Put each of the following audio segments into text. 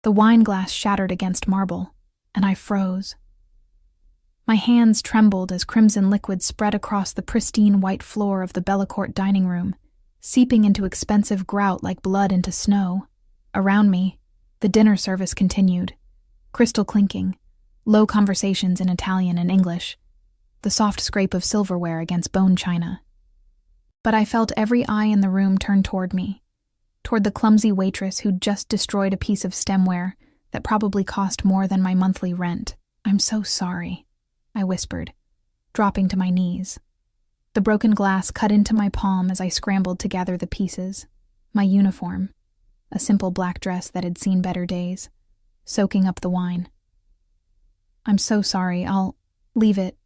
The wine glass shattered against marble, and I froze. My hands trembled as crimson liquid spread across the pristine white floor of the Bellecourt dining room, seeping into expensive grout like blood into snow. Around me, the dinner service continued, crystal clinking, low conversations in Italian and English, the soft scrape of silverware against bone china. But I felt every eye in the room turn toward me, toward the clumsy waitress who'd just destroyed a piece of stemware that probably cost more than my monthly rent. "I'm so sorry," I whispered, dropping to my knees. The broken glass cut into my palm as I scrambled to gather the pieces. My uniform, a simple black dress that had seen better days, soaking up the wine. "I'm so sorry, I'll leave it."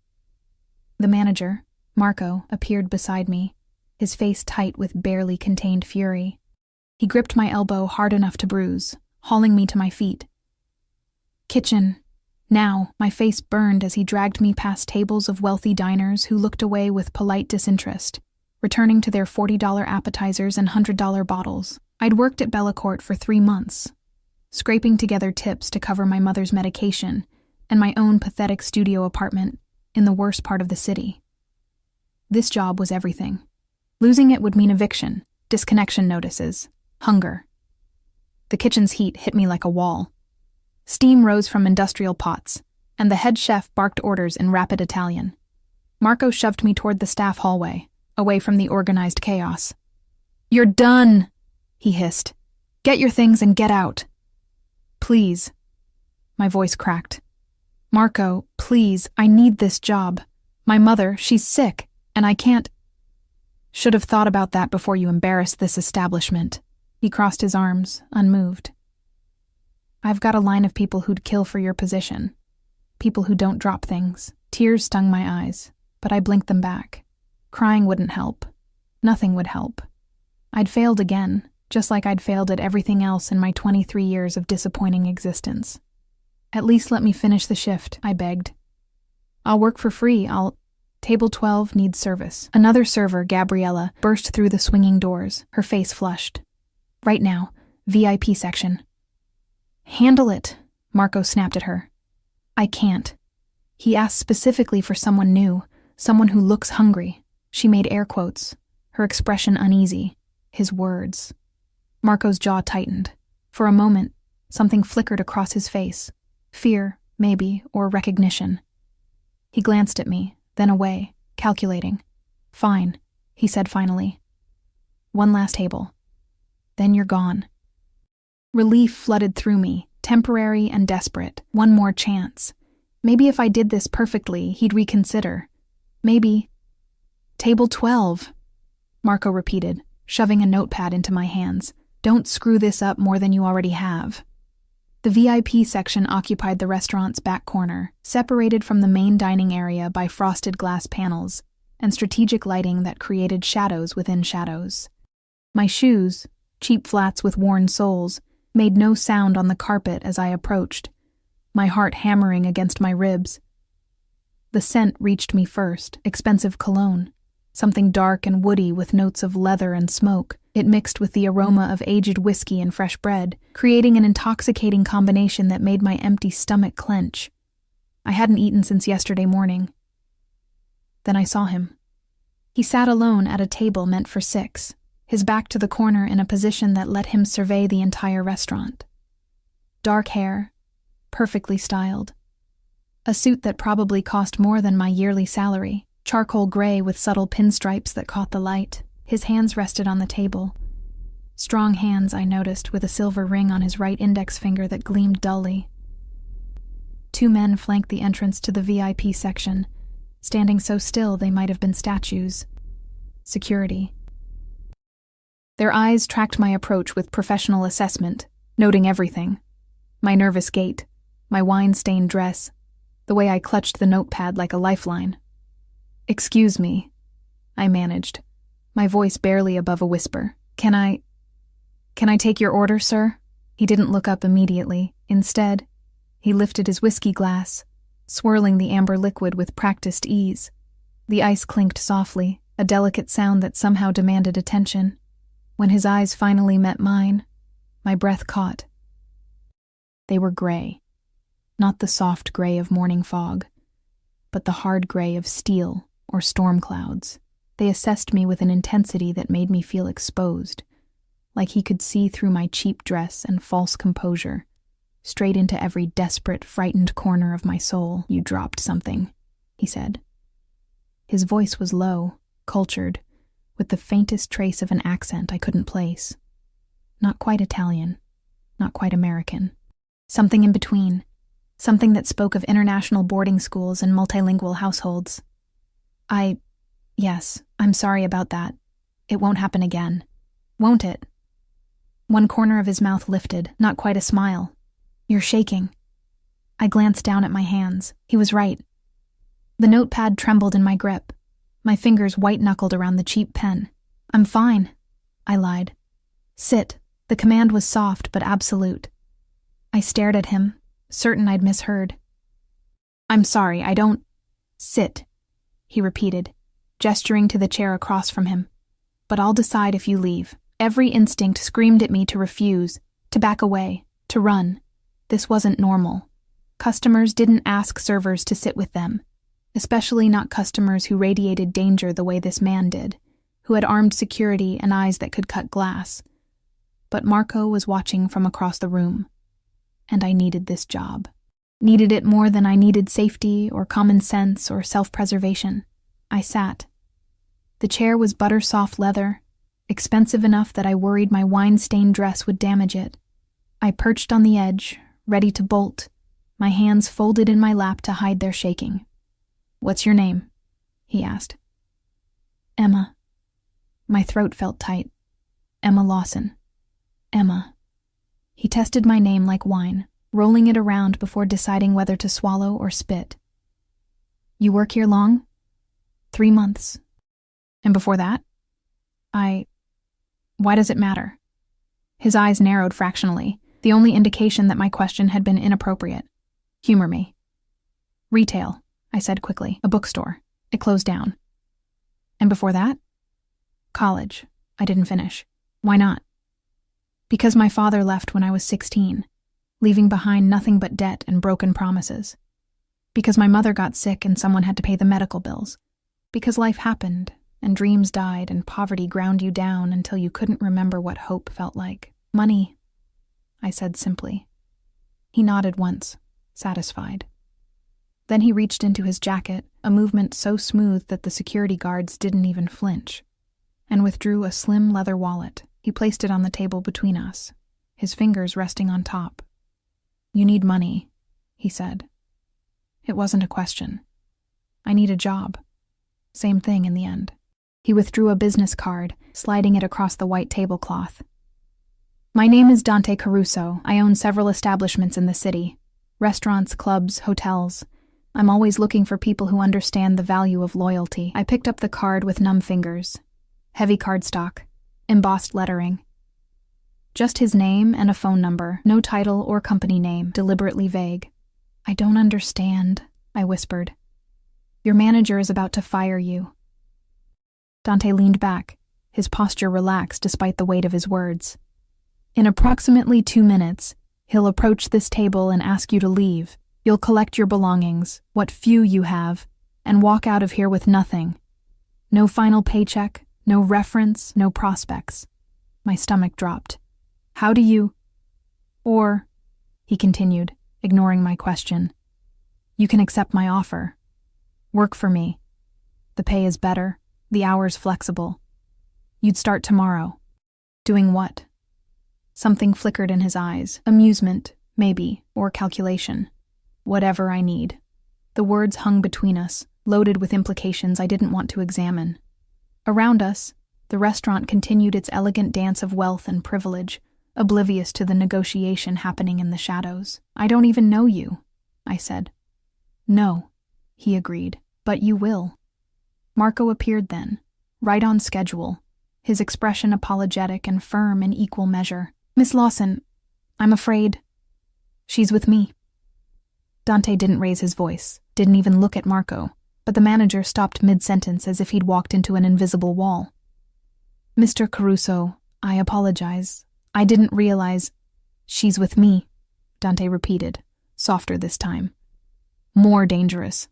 The manager, Marco, appeared beside me, his face tight with barely contained fury. He gripped my elbow hard enough to bruise, hauling me to my feet. "Kitchen. Now," my face burned as he dragged me past tables of wealthy diners who looked away with polite disinterest, returning to their $40 appetizers and $100 bottles. I'd worked at Bellecourt for 3 months, scraping together tips to cover my mother's medication and my own pathetic studio apartment in the worst part of the city. This job was everything. Losing it would mean eviction, disconnection notices, hunger. The kitchen's heat hit me like a wall. Steam rose from industrial pots, and the head chef barked orders in rapid Italian. Marco shoved me toward the staff hallway, away from the organized chaos. "You're done," he hissed. "Get your things and get out." "Please." My voice cracked. "Marco, please, I need this job. My mother, she's sick, and I can't—" "Should have thought about that before you embarrassed this establishment." He crossed his arms, unmoved. "I've got a line of people who'd kill for your position. People who don't drop things." Tears stung my eyes, but I blinked them back. Crying wouldn't help. Nothing would help. I'd failed again, just like I'd failed at everything else in my 23 years of disappointing existence. "At least let me finish the shift," I begged. "I'll work for free, Table 12 needs service." Another server, Gabriella, burst through the swinging doors, her face flushed. "Right now, VIP section." "Handle it," Marco snapped at her. "I can't. He asked specifically for someone new, someone who looks hungry." She made air quotes, her expression uneasy. His words. Marco's jaw tightened. For a moment, something flickered across his face. Fear, maybe, or recognition. He glanced at me, then away, calculating. "Fine," he said finally. "One last table. Then you're gone." Relief flooded through me, temporary and desperate. One more chance. Maybe if I did this perfectly, he'd reconsider. Maybe. "Table 12, Marco repeated, shoving a notepad into my hands. "Don't screw this up more than you already have." The VIP section occupied the restaurant's back corner, separated from the main dining area by frosted glass panels and strategic lighting that created shadows within shadows. My shoes, cheap flats with worn soles, made no sound on the carpet as I approached, my heart hammering against my ribs. The scent reached me first, expensive cologne, something dark and woody with notes of leather and smoke. It mixed with the aroma of aged whiskey and fresh bread, creating an intoxicating combination that made my empty stomach clench. I hadn't eaten since yesterday morning. Then I saw him. He sat alone at a table meant for 6, his back to the corner in a position that let him survey the entire restaurant. Dark hair, perfectly styled. A suit that probably cost more than my yearly salary, charcoal gray with subtle pinstripes that caught the light. His hands rested on the table. Strong hands, I noticed, with a silver ring on his right index finger that gleamed dully. 2 men flanked the entrance to the VIP section, standing so still they might have been statues. Security. Their eyes tracked my approach with professional assessment, noting everything. My nervous gait, my wine-stained dress, the way I clutched the notepad like a lifeline. "Excuse me," I managed, my voice barely above a whisper. Can I take your order, sir?" He didn't look up immediately. Instead, he lifted his whiskey glass, swirling the amber liquid with practiced ease. The ice clinked softly, a delicate sound that somehow demanded attention. When his eyes finally met mine, my breath caught. They were gray. Not the soft gray of morning fog, but the hard gray of steel or storm clouds. They assessed me with an intensity that made me feel exposed, like he could see through my cheap dress and false composure, straight into every desperate, frightened corner of my soul. "You dropped something," he said. His voice was low, cultured, with the faintest trace of an accent I couldn't place. Not quite Italian, not quite American. Something in between. Something that spoke of international boarding schools and multilingual households. Yes, I'm sorry about that. It won't happen again. Won't it? One corner of his mouth lifted, not quite a smile. "You're shaking." I glanced down at my hands. He was right. The notepad trembled in my grip. My fingers white-knuckled around the cheap pen. "I'm fine," I lied. "Sit." The command was soft but absolute. I stared at him, certain I'd misheard. "I'm sorry, I don't—" "Sit," he repeated, gesturing to the chair across from him. "But I'll decide if you leave." Every instinct screamed at me to refuse, to back away, to run. This wasn't normal. Customers didn't ask servers to sit with them, especially not customers who radiated danger the way this man did, who had armed security and eyes that could cut glass. But Marco was watching from across the room, and I needed this job. Needed it more than I needed safety or common sense or self-preservation. I sat. The chair was butter-soft leather, expensive enough that I worried my wine-stained dress would damage it. I perched on the edge, ready to bolt, my hands folded in my lap to hide their shaking. "What's your name?" he asked. "Emma." My throat felt tight. "Emma Lawson." "Emma." He tested my name like wine, rolling it around before deciding whether to swallow or spit. "You work here long?" 3 months. "And before that?" Why does it matter?" His eyes narrowed fractionally, the only indication that my question had been inappropriate. "Humor me." "Retail," I said quickly. "A bookstore. It closed down." "And before that?" "College." I didn't finish. "Why not?" "Because my father left when I was 16, leaving behind nothing but debt and broken promises. Because my mother got sick and someone had to pay the medical bills. Because life happened, and dreams died, and poverty ground you down until you couldn't remember what hope felt like. Money," I said simply. He nodded once, satisfied. Then he reached into his jacket, a movement so smooth that the security guards didn't even flinch, and withdrew a slim leather wallet. He placed it on the table between us, his fingers resting on top. "You need money," he said. It wasn't a question. I need a job. Same thing in the end. He withdrew a business card, sliding it across the white tablecloth. "My name is Dante Caruso. I own several establishments in the city. Restaurants, clubs, hotels. I'm always looking for people who understand the value of loyalty." I picked up the card with numb fingers. Heavy cardstock, embossed lettering. Just his name and a phone number, no title or company name, deliberately vague. "I don't understand," I whispered. "Your manager is about to fire you." Dante leaned back, his posture relaxed despite the weight of his words. "In approximately 2 minutes, he'll approach this table and ask you to leave. You'll collect your belongings, what few you have, and walk out of here with nothing. No final paycheck, no reference, no prospects." My stomach dropped. "How do you—" "Or," he continued, ignoring my question, "you can accept my offer. Work for me. The pay is better, the hours flexible. You'd start tomorrow." "Doing what?" Something flickered in his eyes. Amusement, maybe, or calculation. "Whatever I need." The words hung between us, loaded with implications I didn't want to examine. Around us, the restaurant continued its elegant dance of wealth and privilege, oblivious to the negotiation happening in the shadows. "I don't even know you," I said. "No," he agreed, "but you will." Marco appeared then, right on schedule, his expression apologetic and firm in equal measure. "Miss Lawson, I'm afraid—" "She's with me." Dante didn't raise his voice, didn't even look at Marco, but the manager stopped mid-sentence as if he'd walked into an invisible wall. "Mr. Caruso, I apologize. I didn't realize—" "She's with me," Dante repeated, softer this time. More dangerous.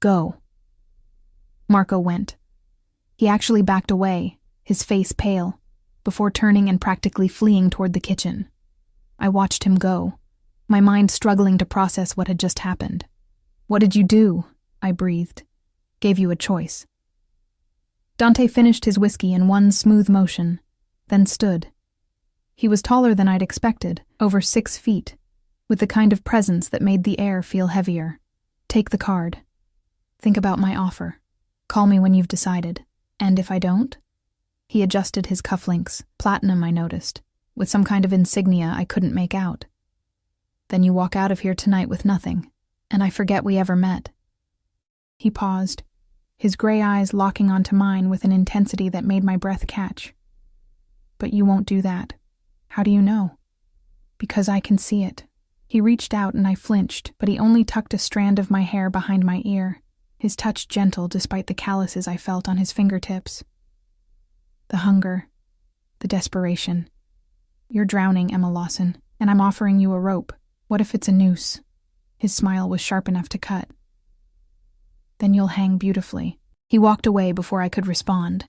Go. Marco went. He actually backed away, his face pale, before turning and practically fleeing toward the kitchen. I watched him go, my mind struggling to process what had just happened. What did you do? I breathed. Gave you a choice. Dante finished his whiskey in one smooth motion, then stood. He was taller than I'd expected, over 6 feet, with the kind of presence that made the air feel heavier. Take the card. Think about my offer. Call me when you've decided. And if I don't? He adjusted his cufflinks, platinum I noticed, with some kind of insignia I couldn't make out. Then you walk out of here tonight with nothing, and I forget we ever met. He paused, his gray eyes locking onto mine with an intensity that made my breath catch. But you won't do that. How do you know? Because I can see it. He reached out and I flinched, but he only tucked a strand of my hair behind my ear, his touch gentle despite the calluses I felt on his fingertips. The hunger, the desperation. You're drowning, Emma Lawson, and I'm offering you a rope. What if it's a noose? His smile was sharp enough to cut. Then you'll hang beautifully. He walked away before I could respond,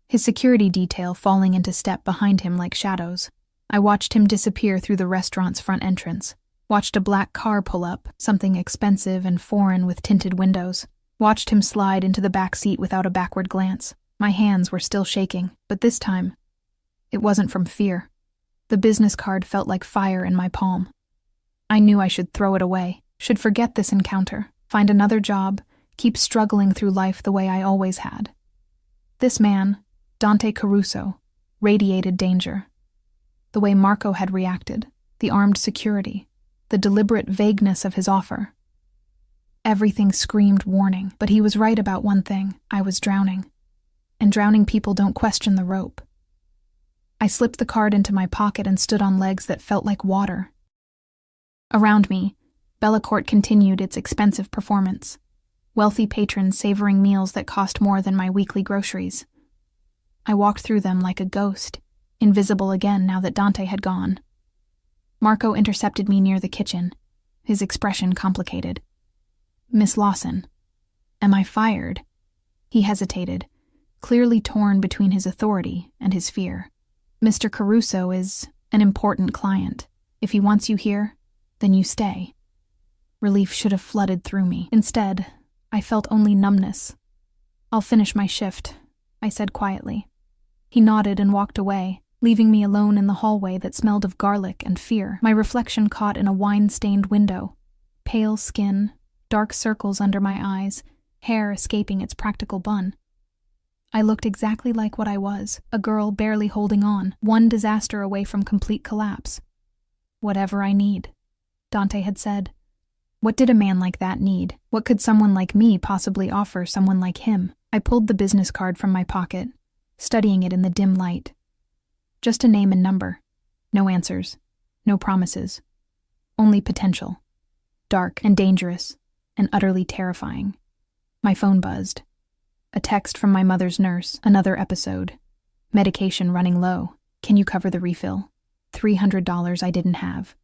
his security detail falling into step behind him like shadows. I watched him disappear through the restaurant's front entrance, watched a black car pull up, something expensive and foreign with tinted windows, watched him slide into the back seat without a backward glance. My hands were still shaking, but this time, it wasn't from fear. The business card felt like fire in my palm. I knew I should throw it away, should forget this encounter, find another job, keep struggling through life the way I always had. This man, Dante Caruso, radiated danger. The way Marco had reacted, the armed security, the deliberate vagueness of his offer. Everything screamed warning, but he was right about one thing: I was drowning. And drowning people don't question the rope. I slipped the card into my pocket and stood on legs that felt like water. Around me, Bellecourt continued its expensive performance, wealthy patrons savoring meals that cost more than my weekly groceries. I walked through them like a ghost, invisible again now that Dante had gone. Marco intercepted me near the kitchen, his expression complicated. Miss Lawson, am I fired? He hesitated, clearly torn between his authority and his fear. Mr. Caruso is an important client. If he wants you here, then you stay. Relief should have flooded through me. Instead, I felt only numbness. I'll finish my shift, I said quietly. He nodded and walked away, leaving me alone in the hallway that smelled of garlic and fear. My reflection caught in a wine-stained window. Pale skin, dark circles under my eyes, hair escaping its practical bun. I looked exactly like what I was, a girl barely holding on, one disaster away from complete collapse. Whatever I need, Dante had said. What did a man like that need? What could someone like me possibly offer someone like him? I pulled the business card from my pocket, studying it in the dim light. Just a name and number. No answers. No promises. Only potential. Dark and dangerous and utterly terrifying. My phone buzzed. A text from my mother's nurse, another episode. Medication running low. Can you cover the refill? $300 I didn't have.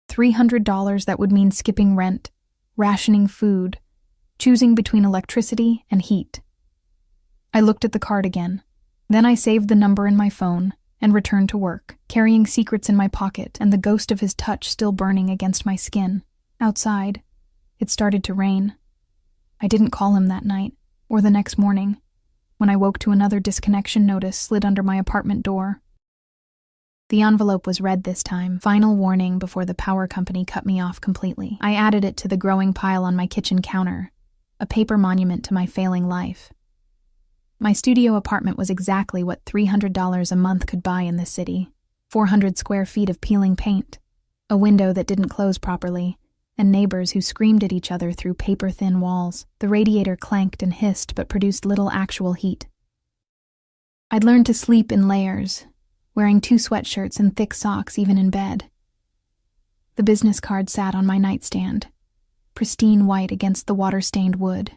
$300 that would mean skipping rent, rationing food, choosing between electricity and heat. I looked at the card again. Then I saved the number in my phone and returned to work, carrying secrets in my pocket and the ghost of his touch still burning against my skin. Outside, it started to rain. I didn't call him that night, or the next morning, when I woke to another disconnection notice slid under my apartment door. The envelope was red this time, final warning before the power company cut me off completely. I added it to the growing pile on my kitchen counter, a paper monument to my failing life. My studio apartment was exactly what $300 a month could buy in this city. 400 square feet of peeling paint, a window that didn't close properly, and neighbors who screamed at each other through paper-thin walls. The radiator clanked and hissed but produced little actual heat. I'd learned to sleep in layers, wearing 2 sweatshirts and thick socks even in bed. The business card sat on my nightstand, pristine white against the water-stained wood.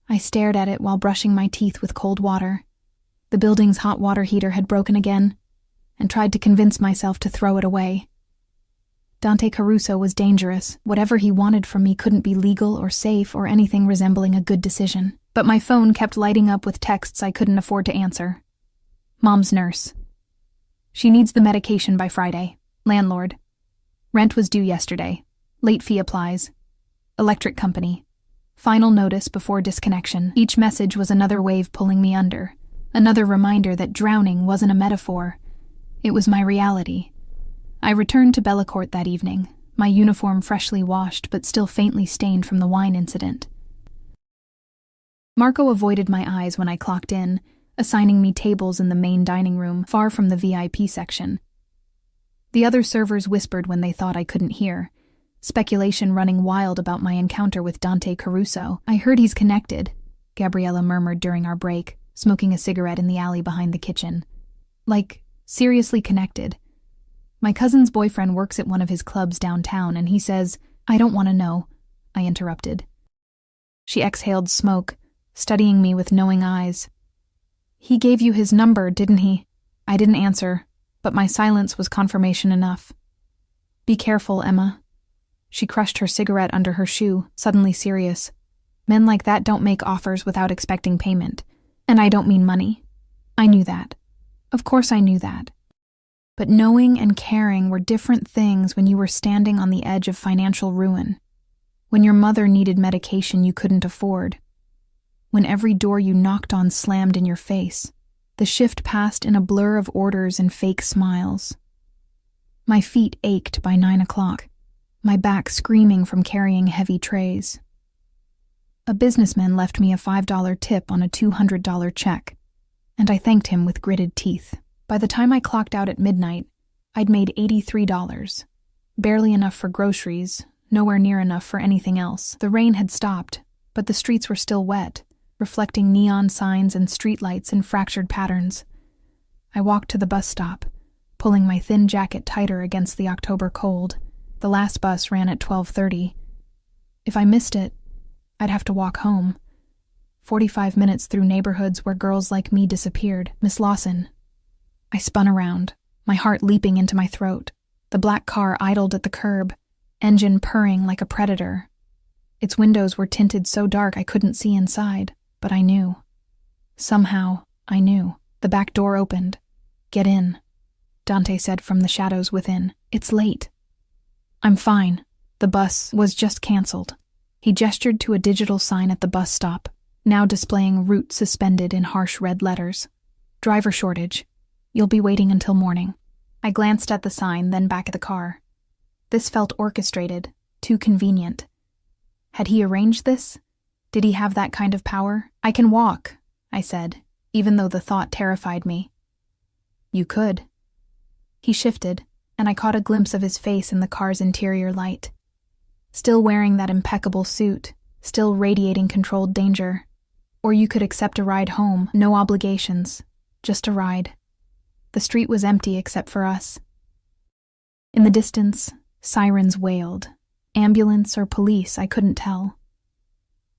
I stared at it while brushing my teeth with cold water. The building's hot water heater had broken again, and tried to convince myself to throw it away. Dante Caruso was dangerous. Whatever he wanted from me couldn't be legal or safe or anything resembling a good decision. But my phone kept lighting up with texts I couldn't afford to answer. Mom's nurse. She needs the medication by Friday. Landlord. Rent was due yesterday. Late fee applies. Electric company. Final notice before disconnection. Each message was another wave pulling me under. Another reminder that drowning wasn't a metaphor. It was my reality. I returned to Bellecourt that evening, my uniform freshly washed but still faintly stained from the wine incident. Marco avoided my eyes when I clocked in, assigning me tables in the main dining room, far from the VIP section. The other servers whispered when they thought I couldn't hear, speculation running wild about my encounter with Dante Caruso. I heard he's connected, Gabriella murmured during our break, smoking a cigarette in the alley behind the kitchen. Like, seriously connected. My cousin's boyfriend works at one of his clubs downtown, and he says, I don't want to know, I interrupted. She exhaled smoke, studying me with knowing eyes. He gave you his number, didn't he? I didn't answer, but my silence was confirmation enough. Be careful, Emma. She crushed her cigarette under her shoe, suddenly serious. Men like that don't make offers without expecting payment. And I don't mean money. I knew that. Of course I knew that. But knowing and caring were different things when you were standing on the edge of financial ruin. When your mother needed medication you couldn't afford. When every door you knocked on slammed in your face. The shift passed in a blur of orders and fake smiles. My feet ached by 9 o'clock, my back screaming from carrying heavy trays. A businessman left me a $5 tip on a $200 check, and I thanked him with gritted teeth. By the time I clocked out at midnight, I'd made $83. Barely enough for groceries, nowhere near enough for anything else. The rain had stopped, but the streets were still wet, reflecting neon signs and streetlights in fractured patterns. I walked to the bus stop, pulling my thin jacket tighter against the October cold. The last bus ran at 12:30. If I missed it, I'd have to walk home. 45 minutes through neighborhoods where girls like me disappeared. Miss Lawson. I spun around, my heart leaping into my throat. The black car idled at the curb, engine purring like a predator. Its windows were tinted so dark I couldn't see inside, but I knew. Somehow, I knew. The back door opened. Get in, Dante said from the shadows within. It's late. I'm fine. The bus was just canceled. He gestured to a digital sign at the bus stop, now displaying route suspended in harsh red letters. Driver shortage. You'll be waiting until morning. I glanced at the sign, then back at the car. This felt orchestrated, too convenient. Had he arranged this? Did he have that kind of power? I can walk, I said, even though the thought terrified me. You could. He shifted, and I caught a glimpse of his face in the car's interior light. Still wearing that impeccable suit, still radiating controlled danger. Or you could accept a ride home, no obligations, just a ride. The street was empty except for us. In the distance, sirens wailed. Ambulance or police, I couldn't tell.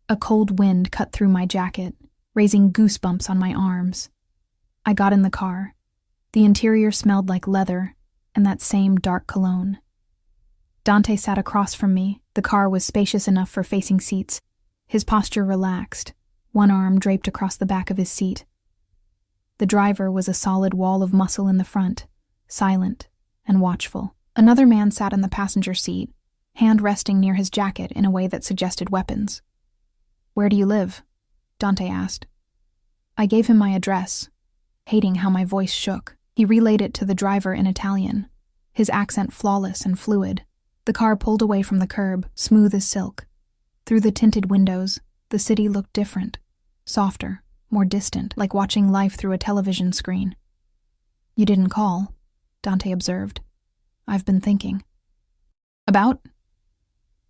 A cold wind cut through my jacket, raising goosebumps on my arms. I got in the car. The interior smelled like leather and that same dark cologne. Dante sat across from me. The car was spacious enough for facing seats. His posture relaxed, one arm draped across the back of his seat. The driver was a solid wall of muscle in the front, silent and watchful. Another man sat in the passenger seat, hand resting near his jacket in a way that suggested weapons. Where do you live? Dante asked. I gave him my address, hating how my voice shook. He relayed it to the driver in Italian, his accent flawless and fluid. The car pulled away from the curb, smooth as silk. Through the tinted windows, the city looked different, softer, more distant, like watching life through a television screen. You didn't call, Dante observed. I've been thinking. About?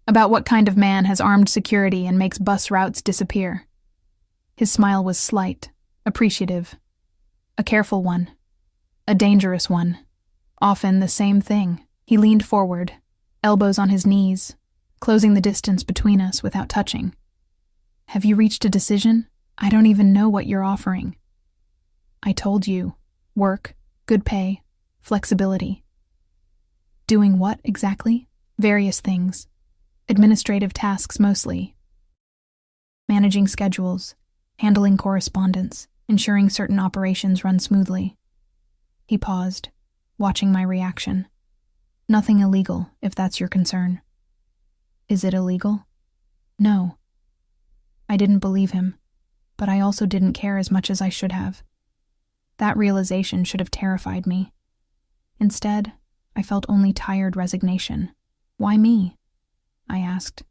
About what kind of man has armed security and makes bus routes disappear. His smile was slight, appreciative. A careful one. A dangerous one. Often the same thing. He leaned forward, elbows on his knees, closing the distance between us without touching. Have you reached a decision? I don't even know what you're offering. I told you. Work, good pay, flexibility. Doing what, exactly? Various things. Administrative tasks mostly. Managing schedules, handling correspondence, ensuring certain operations run smoothly. He paused, watching my reaction. Nothing illegal, if that's your concern. Is it illegal? No. I didn't believe him, but I also didn't care as much as I should have. That realization should have terrified me. Instead, I felt only tired resignation. Why me? I asked.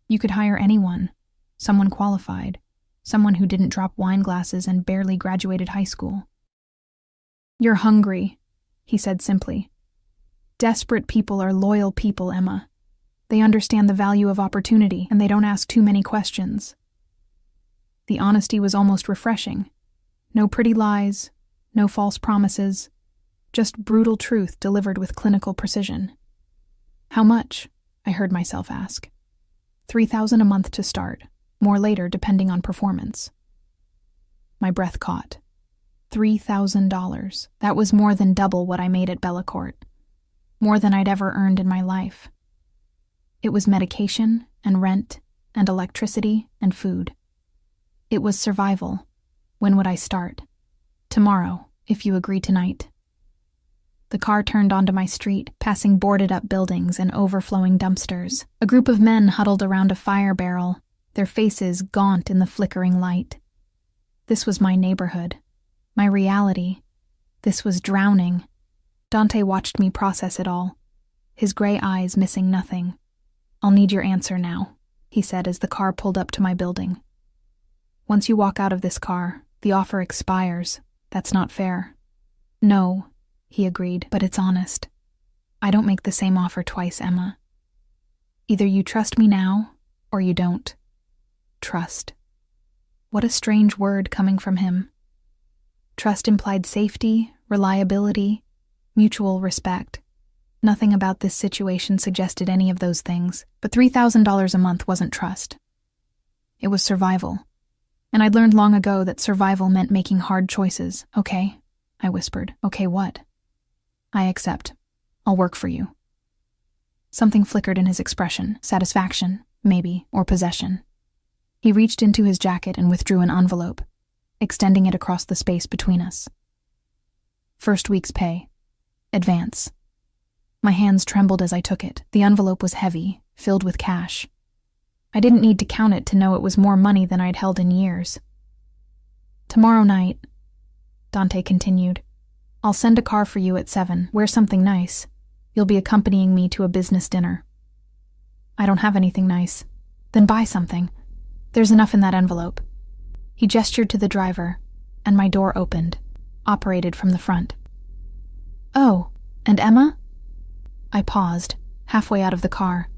You could hire anyone, someone qualified, someone who didn't drop wine glasses and barely graduated high school. You're hungry, he said simply. Desperate people are loyal people, Emma. They understand the value of opportunity, and they don't ask too many questions. The honesty was almost refreshing. No pretty lies, no false promises, just brutal truth delivered with clinical precision. How much? I heard myself ask. $3,000 a month to start, more later depending on performance. My breath caught. $3,000. That was more than double what I made at Bellacourt. More than I'd ever earned in my life. It was medication and rent and electricity and food. It was survival. When would I start? Tomorrow, if you agree tonight. The car turned onto my street, passing boarded-up buildings and overflowing dumpsters. A group of men huddled around a fire barrel, their faces gaunt in the flickering light. This was my neighborhood, my reality. This was drowning. Dante watched me process it all, his gray eyes missing nothing. I'll need your answer now, he said as the car pulled up to my building. Once you walk out of this car, the offer expires. That's not fair. No, he agreed, but it's honest. I don't make the same offer twice, Emma. Either you trust me now, or you don't. Trust. What a strange word coming from him. Trust implied safety, reliability, mutual respect. Nothing about this situation suggested any of those things, but $3,000 a month wasn't trust. It was survival. And I'd learned long ago that survival meant making hard choices. Okay, I whispered. Okay, what? I accept. I'll work for you. Something flickered in his expression. Satisfaction, maybe, or possession. He reached into his jacket and withdrew an envelope, extending it across the space between us. First week's pay. Advance. My hands trembled as I took it. The envelope was heavy, filled with cash. I didn't need to count it to know it was more money than I'd held in years. Tomorrow night, Dante continued, I'll send a car for you at 7. Wear something nice. You'll be accompanying me to a business dinner. I don't have anything nice. Then buy something. There's enough in that envelope. He gestured to the driver, and my door opened, operated from the front. Oh, and Emma? I paused, halfway out of the car.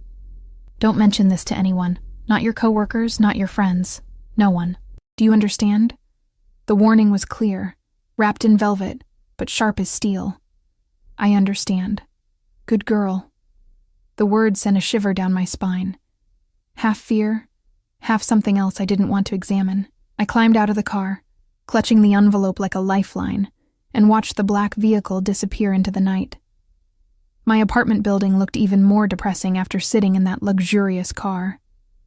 Don't mention this to anyone. Not your coworkers, not your friends. No one. Do you understand? The warning was clear, wrapped in velvet, but sharp as steel. I understand. Good girl. The words sent a shiver down my spine. Half fear, half something else I didn't want to examine. I climbed out of the car, clutching the envelope like a lifeline, and watched the black vehicle disappear into the night. My apartment building looked even more depressing after sitting in that luxurious car.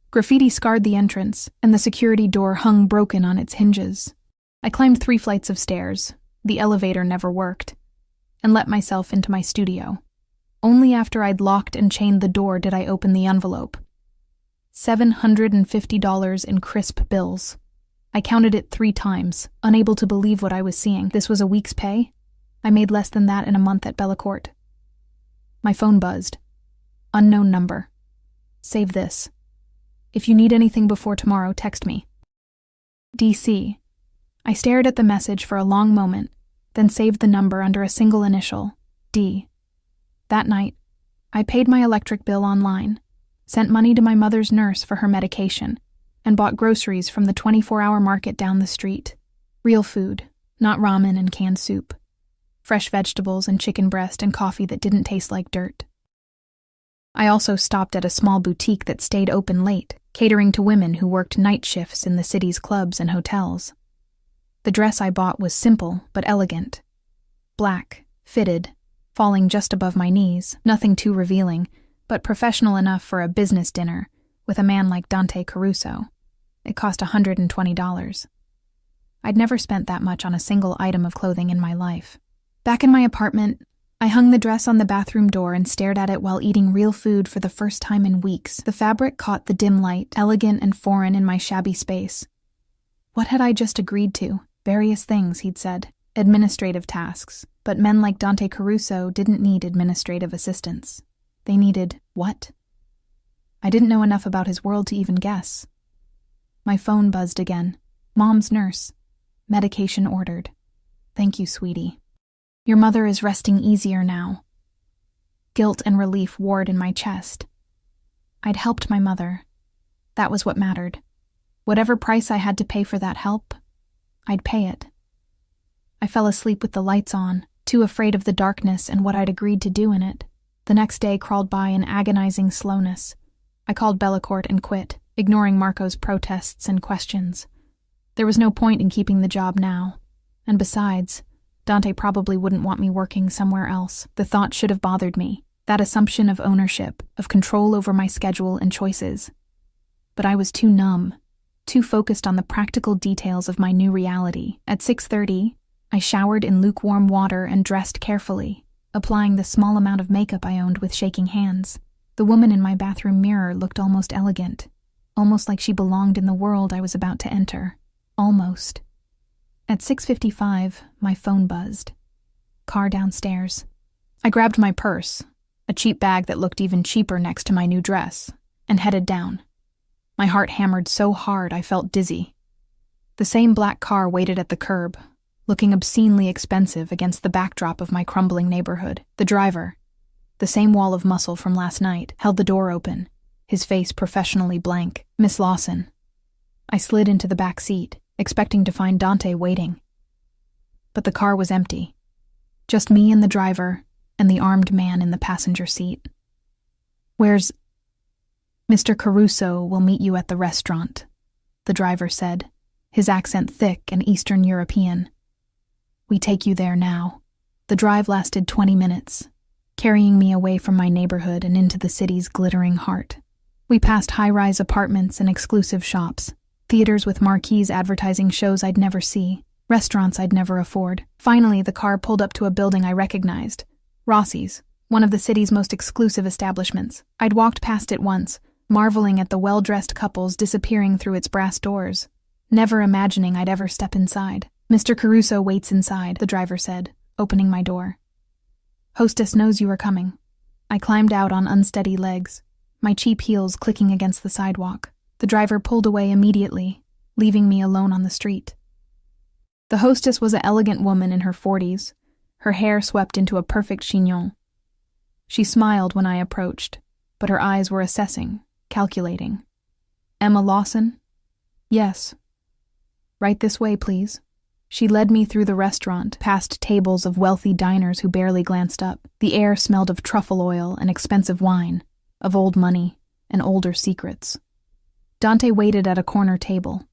Graffiti scarred the entrance, and the security door hung broken on its hinges. I climbed 3 flights of stairs, the elevator never worked, and let myself into my studio. Only after I'd locked and chained the door did I open the envelope. $750 in crisp bills. I counted it 3 times, unable to believe what I was seeing. This was a week's pay? I made less than that in a month at Bellacourt. My phone buzzed. Unknown number. Save this. If you need anything before tomorrow, text me. DC. I stared at the message for a long moment, then saved the number under a single initial, D. That night, I paid my electric bill online, sent money to my mother's nurse for her medication, and bought groceries from the 24-hour market down the street. Real food, not ramen and canned soup. Fresh vegetables and chicken breast and coffee that didn't taste like dirt. I also stopped at a small boutique that stayed open late, catering to women who worked night shifts in the city's clubs and hotels. The dress I bought was simple but elegant. Black, fitted, falling just above my knees, nothing too revealing, but professional enough for a business dinner with a man like Dante Caruso. It cost $120. I'd never spent that much on a single item of clothing in my life. Back in my apartment, I hung the dress on the bathroom door and stared at it while eating real food for the first time in weeks. The fabric caught the dim light, elegant and foreign in my shabby space. What had I just agreed to? Various things, he'd said. Administrative tasks. But men like Dante Caruso didn't need administrative assistance. They needed what? I didn't know enough about his world to even guess. My phone buzzed again. Mom's nurse. Medication ordered. Thank you, sweetie. Your mother is resting easier now. Guilt and relief warred in my chest. I'd helped my mother. That was what mattered. Whatever price I had to pay for that help, I'd pay it. I fell asleep with the lights on, too afraid of the darkness and what I'd agreed to do in it. The next day crawled by in agonizing slowness. I called Bellecourt and quit, ignoring Marco's protests and questions. There was no point in keeping the job now. And besides, Dante probably wouldn't want me working somewhere else. The thought should have bothered me. That assumption of ownership, of control over my schedule and choices. But I was too numb, too focused on the practical details of my new reality. At 6:30, I showered in lukewarm water and dressed carefully, applying the small amount of makeup I owned with shaking hands. The woman in my bathroom mirror looked almost elegant, almost like she belonged in the world I was about to enter. Almost. At 6:55, my phone buzzed. Car downstairs. I grabbed my purse, a cheap bag that looked even cheaper next to my new dress, and headed down. My heart hammered so hard I felt dizzy. The same black car waited at the curb, looking obscenely expensive against the backdrop of my crumbling neighborhood. The driver, the same wall of muscle from last night, held the door open, his face professionally blank. Miss Lawson. I slid into the back seat, expecting to find Dante waiting. But the car was empty. Just me and the driver, and the armed man in the passenger seat. "Where's—" "Mr. Caruso will meet you at the restaurant," the driver said, his accent thick and Eastern European. "We take you there now." The drive lasted 20 minutes, carrying me away from my neighborhood and into the city's glittering heart. We passed high-rise apartments and exclusive shops, theaters with marquees advertising shows I'd never see, restaurants I'd never afford. Finally, the car pulled up to a building I recognized, Rossi's, one of the city's most exclusive establishments. I'd walked past it once, marveling at the well-dressed couples disappearing through its brass doors, never imagining I'd ever step inside. "Mr. Caruso waits inside," the driver said, opening my door. "Hostess knows you are coming." I climbed out on unsteady legs, my cheap heels clicking against the sidewalk. The driver pulled away immediately, leaving me alone on the street. The hostess was an elegant woman in her 40s, her hair swept into a perfect chignon. She smiled when I approached, but her eyes were assessing, calculating. "Emma Lawson?" "Yes." "Right this way, please." She led me through the restaurant, past tables of wealthy diners who barely glanced up. The air smelled of truffle oil and expensive wine, of old money and older secrets. Dante waited at a corner table,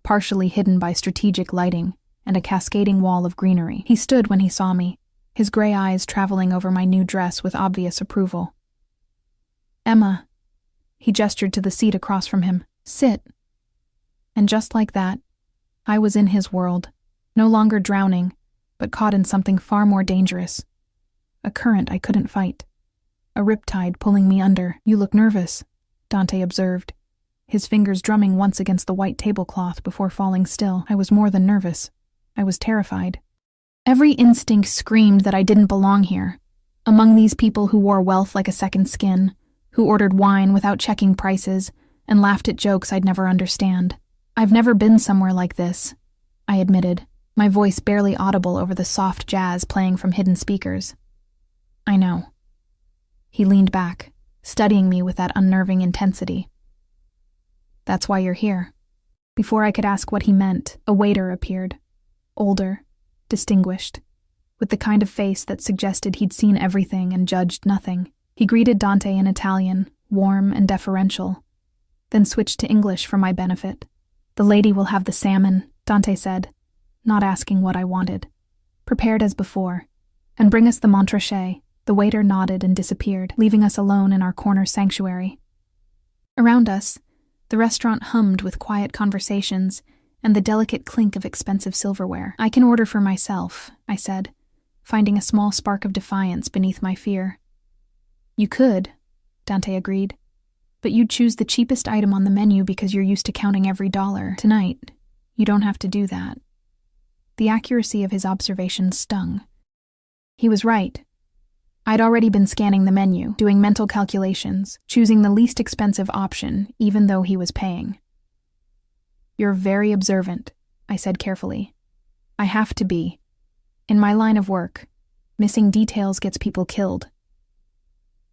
partially hidden by strategic lighting and a cascading wall of greenery. He stood when he saw me, his gray eyes traveling over my new dress with obvious approval. "Emma," he gestured to the seat across from him, "sit." And just like that, I was in his world, no longer drowning, but caught in something far more dangerous. A current I couldn't fight. A riptide pulling me under. "You look nervous," Dante observed, his fingers drumming once against the white tablecloth before falling still. I was more than nervous. I was terrified. Every instinct screamed that I didn't belong here, among these people who wore wealth like a second skin, who ordered wine without checking prices, and laughed at jokes I'd never understand. "I've never been somewhere like this," I admitted, my voice barely audible over the soft jazz playing from hidden speakers. "I know." He leaned back, studying me with that unnerving intensity. "That's why you're here." Before I could ask what he meant, a waiter appeared, older, distinguished, with the kind of face that suggested he'd seen everything and judged nothing. He greeted Dante in Italian, warm and deferential, then switched to English for my benefit. "The lady will have the salmon," Dante said, not asking what I wanted. "Prepared as before, and bring us the montrachet." The waiter nodded and disappeared, leaving us alone in our corner sanctuary. Around us, the restaurant hummed with quiet conversations and the delicate clink of expensive silverware. "I can order for myself," I said, finding a small spark of defiance beneath my fear. "You could," Dante agreed, "but you'd choose the cheapest item on the menu because you're used to counting every dollar. Tonight, you don't have to do that." The accuracy of his observation stung. He was right. I'd already been scanning the menu, doing mental calculations, choosing the least expensive option, even though he was paying. "You're very observant," I said carefully. "I have to be. In my line of work, missing details gets people killed."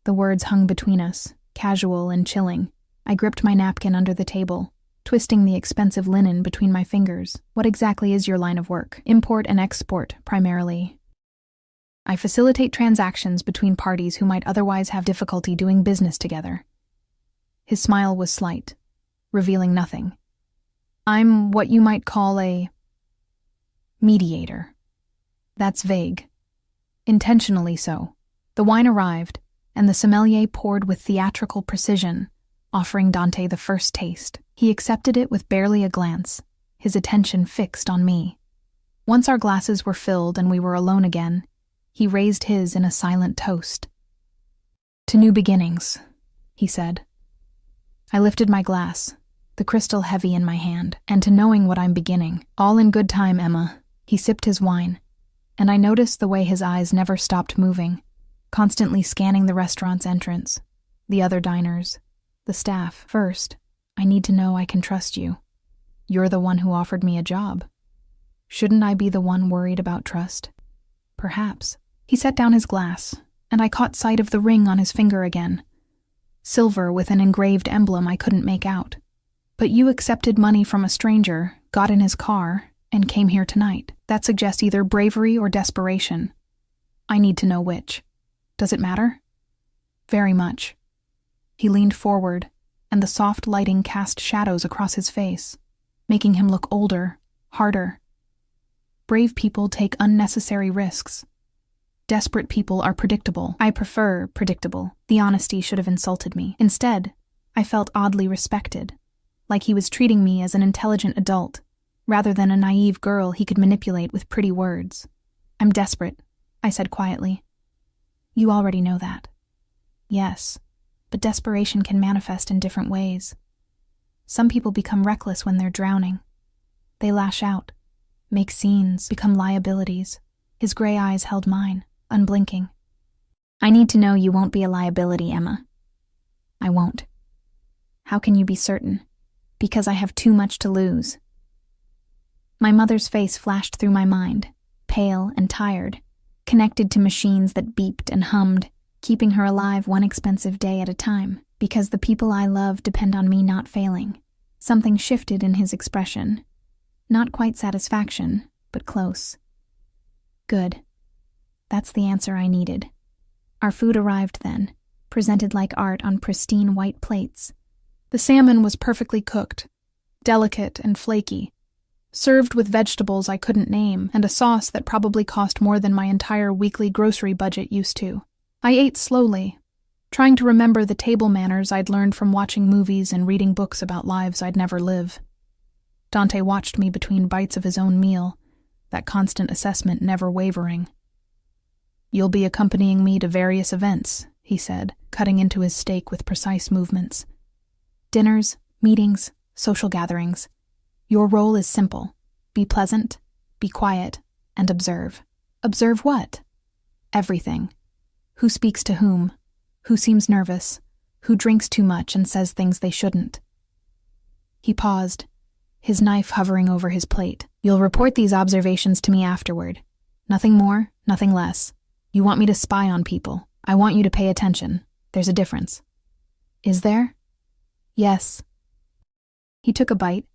The words hung between us, casual and chilling. I gripped my napkin under the table, twisting the expensive linen between my fingers. "What exactly is your line of work?" "Import and export, primarily. I facilitate transactions between parties who might otherwise have difficulty doing business together." His smile was slight, revealing nothing. "I'm what you might call a mediator." That's vague. Intentionally so. The wine arrived, and the sommelier poured with theatrical precision, offering Dante the first taste. He accepted it with barely a glance, his attention fixed on me. Once our glasses were filled and we were alone again, he raised his in a silent toast. "To new beginnings," he said. I lifted my glass, the crystal heavy in my hand, "and to knowing what I'm beginning. All in good time, Emma." He sipped his wine, and I noticed the way his eyes never stopped moving, constantly scanning the restaurant's entrance, the other diners, the staff. "First, I need to know I can trust you. You're the one who offered me a job. Shouldn't I be the one worried about trust?" "Perhaps." He set down his glass, and I caught sight of the ring on his finger again. Silver with an engraved emblem I couldn't make out. "But you accepted money from a stranger, got in his car, and came here tonight. That suggests either bravery or desperation. I need to know which. Does it matter?" "Very much." He leaned forward, and the soft lighting cast shadows across his face, making him look older, harder. Brave people take unnecessary risks. Desperate people are predictable. I prefer predictable. The honesty should have insulted me. Instead, I felt oddly respected, like he was treating me as an intelligent adult, rather than a naive girl he could manipulate with pretty words. "I'm desperate," I said quietly. "You already know that." "Yes, but desperation can manifest in different ways. Some people become reckless when they're drowning. They lash out, make scenes, become liabilities." His gray eyes held mine, unblinking. "I need to know you won't be a liability, Emma." "I won't." "How can you be certain?" "Because I have too much to lose." My mother's face flashed through my mind, pale and tired, connected to machines that beeped and hummed, keeping her alive one expensive day at a time. "Because the people I love depend on me not failing." Something shifted in his expression. Not quite satisfaction, but close. "Good. That's the answer I needed." Our food arrived then, presented like art on pristine white plates. The salmon was perfectly cooked, delicate and flaky, served with vegetables I couldn't name and a sauce that probably cost more than my entire weekly grocery budget used to. I ate slowly, trying to remember the table manners I'd learned from watching movies and reading books about lives I'd never live. Dante watched me between bites of his own meal, that constant assessment never wavering. "You'll be accompanying me to various events," he said, cutting into his steak with precise movements. "Dinners, meetings, social gatherings. Your role is simple. Be pleasant, be quiet, and observe." "Observe what?" "Everything. Who speaks to whom, who seems nervous, who drinks too much and says things they shouldn't." He paused, his knife hovering over his plate. "You'll report these observations to me afterward. Nothing more, nothing less. You want me to spy on people. I want you to pay attention. There's a difference." "Is there?" "Yes." He took a bite,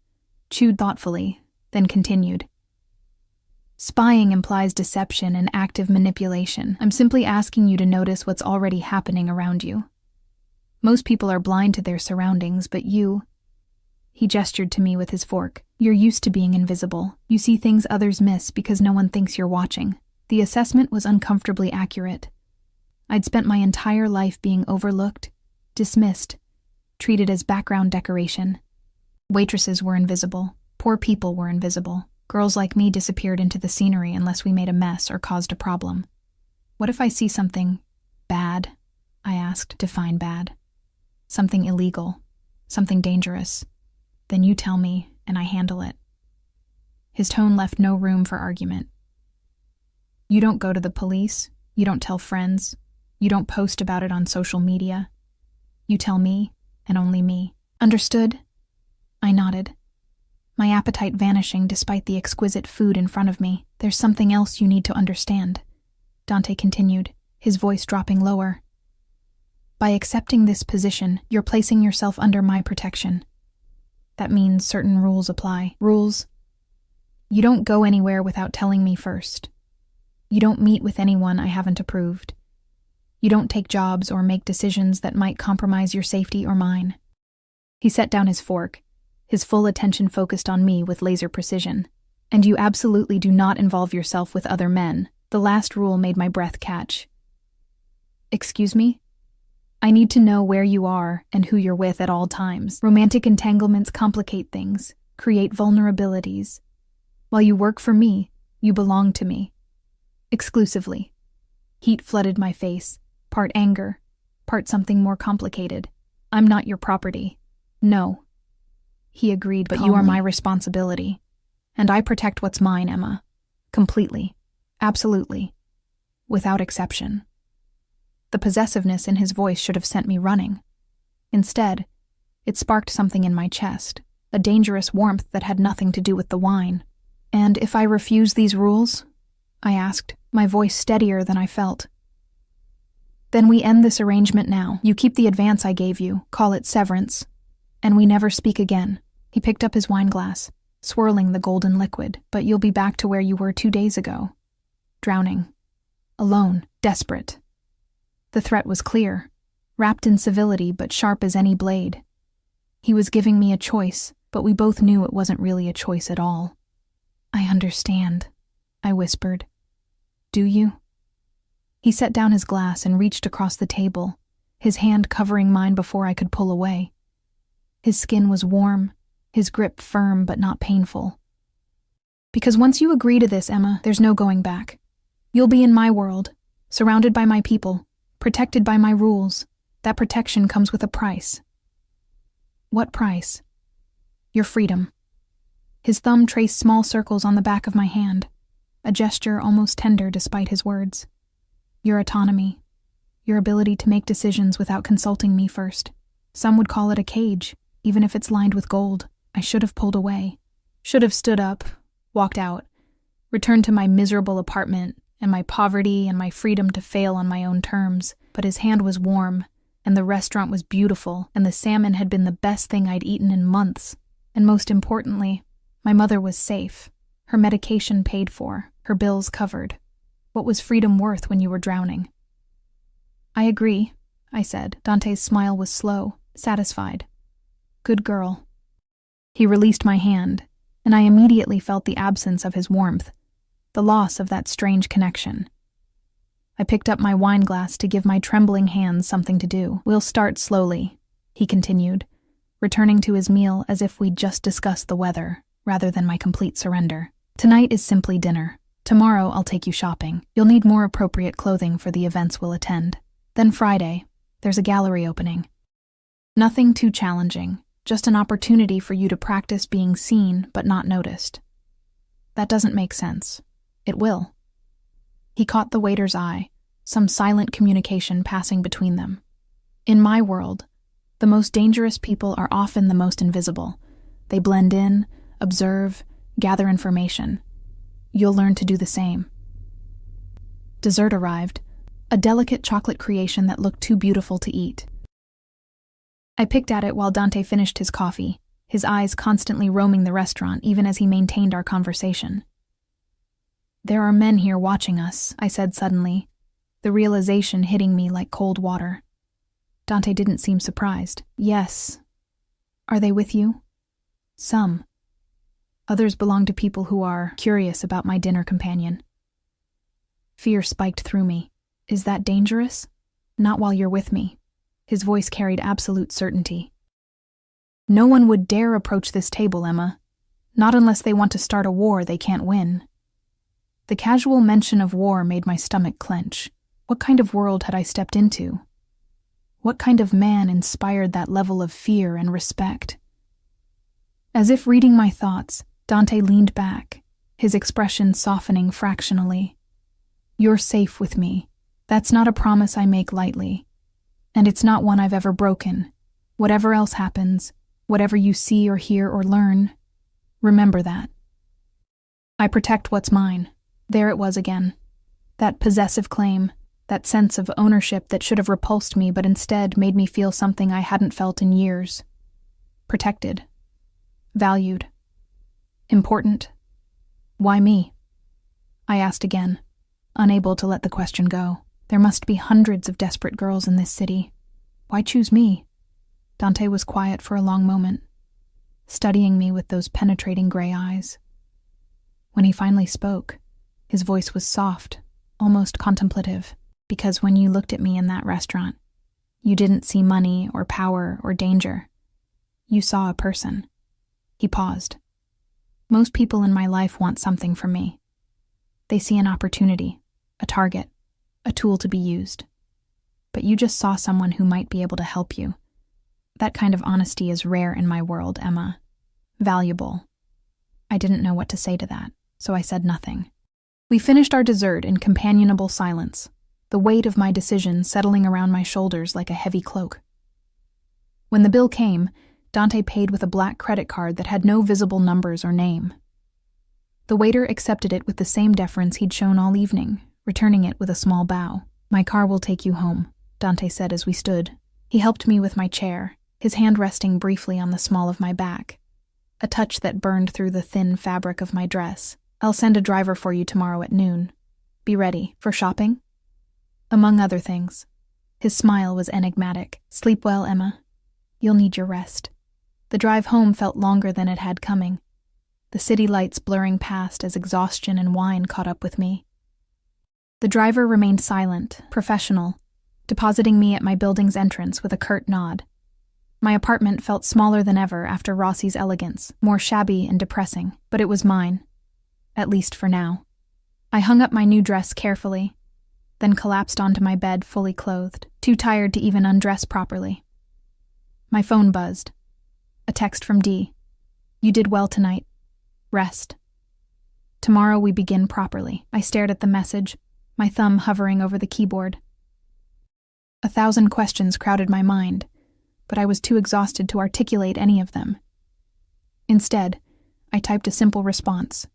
chewed thoughtfully, then continued. "Spying implies deception and active manipulation. I'm simply asking you to notice what's already happening around you. Most people are blind to their surroundings, but you..." He gestured to me with his fork. "You're used to being invisible. You see things others miss because no one thinks you're watching." The assessment was uncomfortably accurate. I'd spent my entire life being overlooked, dismissed, treated as background decoration. Waitresses were invisible. Poor people were invisible. Girls like me disappeared into the scenery unless we made a mess or caused a problem. What if I see something bad? I asked. Define bad. Something illegal. Something dangerous. Then you tell me, and I handle it. His tone left no room for argument. You don't go to the police. You don't tell friends. You don't post about it on social media. You tell me, and only me. Understood? I nodded. My appetite vanishing despite the exquisite food in front of me. There's something else you need to understand, Dante continued, his voice dropping lower. By accepting this position, you're placing yourself under my protection. That means certain rules apply. Rules. You don't go anywhere without telling me first. You don't meet with anyone I haven't approved. You don't take jobs or make decisions that might compromise your safety or mine. He set down his fork, his full attention focused on me with laser precision. And you absolutely do not involve yourself with other men. The last rule made my breath catch. Excuse me? I need to know where you are and who you're with at all times. Romantic entanglements complicate things, create vulnerabilities. While you work for me, you belong to me. Exclusively. Heat flooded my face, part anger, part something more complicated. I'm not your property. No. He agreed, but you are my responsibility. And I protect what's mine, Emma. Completely. Absolutely. Without exception. The possessiveness in his voice should have sent me running. Instead, it sparked something in my chest, a dangerous warmth that had nothing to do with the wine. And if I refuse these rules? I asked, my voice steadier than I felt. Then we end this arrangement now. You keep the advance I gave you, call it severance, and we never speak again. He picked up his wine glass, swirling the golden liquid. But you'll be back to where you were 2 days ago. Drowning. Alone. Desperate. The threat was clear, wrapped in civility but sharp as any blade. He was giving me a choice, but we both knew it wasn't really a choice at all. I understand, I whispered. Do you? He set down his glass and reached across the table, his hand covering mine before I could pull away. His skin was warm, his grip firm but not painful. Because once you agree to this, Emma, there's no going back. You'll be in my world, surrounded by my people, protected by my rules. That protection comes with a price. What price? Your freedom. His thumb traced small circles on the back of my hand, a gesture almost tender despite his words. Your autonomy. Your ability to make decisions without consulting me first. Some would call it a cage, even if it's lined with gold. I should have pulled away. Should have stood up, walked out, returned to my miserable apartment, and my poverty and my freedom to fail on my own terms. But his hand was warm, and the restaurant was beautiful, and the salmon had been the best thing I'd eaten in months. And most importantly, my mother was safe, her medication paid for, her bills covered. What was freedom worth when you were drowning? I agree, I said. Dante's smile was slow, satisfied. Good girl. He released my hand, and I immediately felt the absence of his warmth, the loss of that strange connection. I picked up my wine glass to give my trembling hands something to do. We'll start slowly, he continued, returning to his meal as if we'd just discussed the weather, rather than my complete surrender. Tonight is simply dinner. Tomorrow I'll take you shopping. You'll need more appropriate clothing for the events we'll attend. Then Friday, there's a gallery opening. Nothing too challenging, just an opportunity for you to practice being seen but not noticed. That doesn't make sense. It will. He caught the waiter's eye, some silent communication passing between them. In my world, the most dangerous people are often the most invisible. They blend in, observe, gather information. You'll learn to do the same. Dessert arrived, a delicate chocolate creation that looked too beautiful to eat. I picked at it while Dante finished his coffee, his eyes constantly roaming the restaurant even as he maintained our conversation. There are men here watching us, I said suddenly, the realization hitting me like cold water. Dante didn't seem surprised. Yes. Are they with you? Some. Others belong to people who are curious about my dinner companion. Fear spiked through me. Is that dangerous? Not while you're with me." His voice carried absolute certainty. "No one would dare approach this table, Emma. Not unless they want to start a war they can't win." The casual mention of war made my stomach clench. What kind of world had I stepped into? What kind of man inspired that level of fear and respect? As if reading my thoughts, Dante leaned back, his expression softening fractionally. "You're safe with me. That's not a promise I make lightly. And it's not one I've ever broken. Whatever else happens, whatever you see or hear or learn, remember that. I protect what's mine." There it was again. That possessive claim, that sense of ownership that should have repulsed me but instead made me feel something I hadn't felt in years. Protected. Valued. Important. Why me? I asked again, unable to let the question go. There must be hundreds of desperate girls in this city. Why choose me? Dante was quiet for a long moment, studying me with those penetrating gray eyes. When he finally spoke, his voice was soft, almost contemplative, because when you looked at me in that restaurant, you didn't see money or power or danger. You saw a person. He paused. Most people in my life want something from me. They see an opportunity, a target, a tool to be used. But you just saw someone who might be able to help you. That kind of honesty is rare in my world, Emma. Valuable. I didn't know what to say to that, so I said nothing. We finished our dessert in companionable silence, the weight of my decision settling around my shoulders like a heavy cloak. When the bill came, Dante paid with a black credit card that had no visible numbers or name. The waiter accepted it with the same deference he'd shown all evening, returning it with a small bow. "My car will take you home," Dante said as we stood. He helped me with my chair, his hand resting briefly on the small of my back, a touch that burned through the thin fabric of my dress. "I'll send a driver for you tomorrow at noon. Be ready. For shopping?" Among other things. His smile was enigmatic. "Sleep well, Emma. You'll need your rest." The drive home felt longer than it had coming, the city lights blurring past as exhaustion and wine caught up with me. The driver remained silent, professional, depositing me at my building's entrance with a curt nod. My apartment felt smaller than ever after Rossi's elegance, more shabby and depressing, but it was mine. At least for now. I hung up my new dress carefully, then collapsed onto my bed fully clothed, too tired to even undress properly. My phone buzzed. A text from Dee. "You did well tonight. Rest. Tomorrow we begin properly." I stared at the message, my thumb hovering over the keyboard. 1,000 questions crowded my mind, but I was too exhausted to articulate any of them. Instead, I typed a simple response.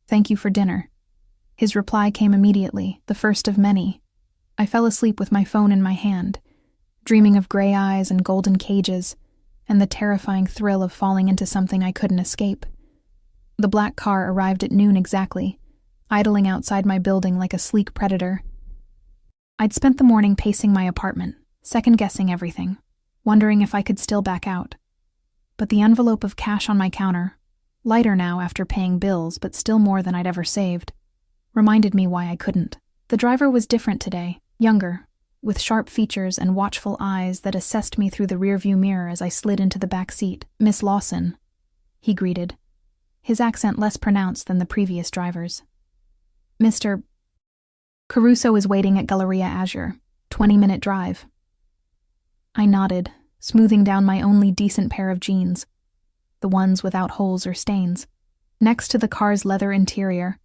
"Thank you for dinner." His reply came immediately, the first of many. I fell asleep with my phone in my hand, dreaming of gray eyes and golden cages, and the terrifying thrill of falling into something I couldn't escape. The black car arrived at noon exactly, idling outside my building like a sleek predator. I'd spent the morning pacing my apartment, second-guessing everything, wondering if I could still back out. But the envelope of cash on my counter, lighter now after paying bills but still more than I'd ever saved, reminded me why I couldn't. The driver was different today, younger, with sharp features and watchful eyes that assessed me through the rearview mirror as I slid into the back seat. "Miss Lawson," he greeted, his accent less pronounced than the previous driver's. "Mr. Caruso is waiting at Galleria Azure, 20-minute drive." I nodded, smoothing down my only decent pair of jeans, the ones without holes or stains. Next to the car's leather interior,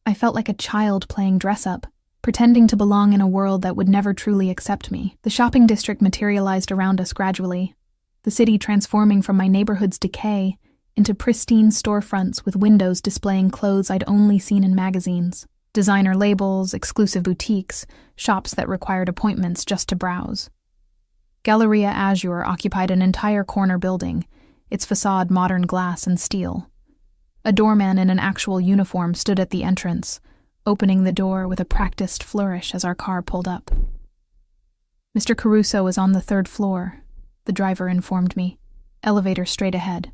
I felt like a child playing dress-up, pretending to belong in a world that would never truly accept me. The shopping district materialized around us gradually, the city transforming from my neighborhood's decay into pristine storefronts with windows displaying clothes I'd only seen in magazines. Designer labels, exclusive boutiques, shops that required appointments just to browse. Galleria Azure occupied an entire corner building, its facade modern glass and steel. A doorman in an actual uniform stood at the entrance, opening the door with a practiced flourish as our car pulled up. "Mr. Caruso is on the 3rd floor," the driver informed me, elevator straight ahead.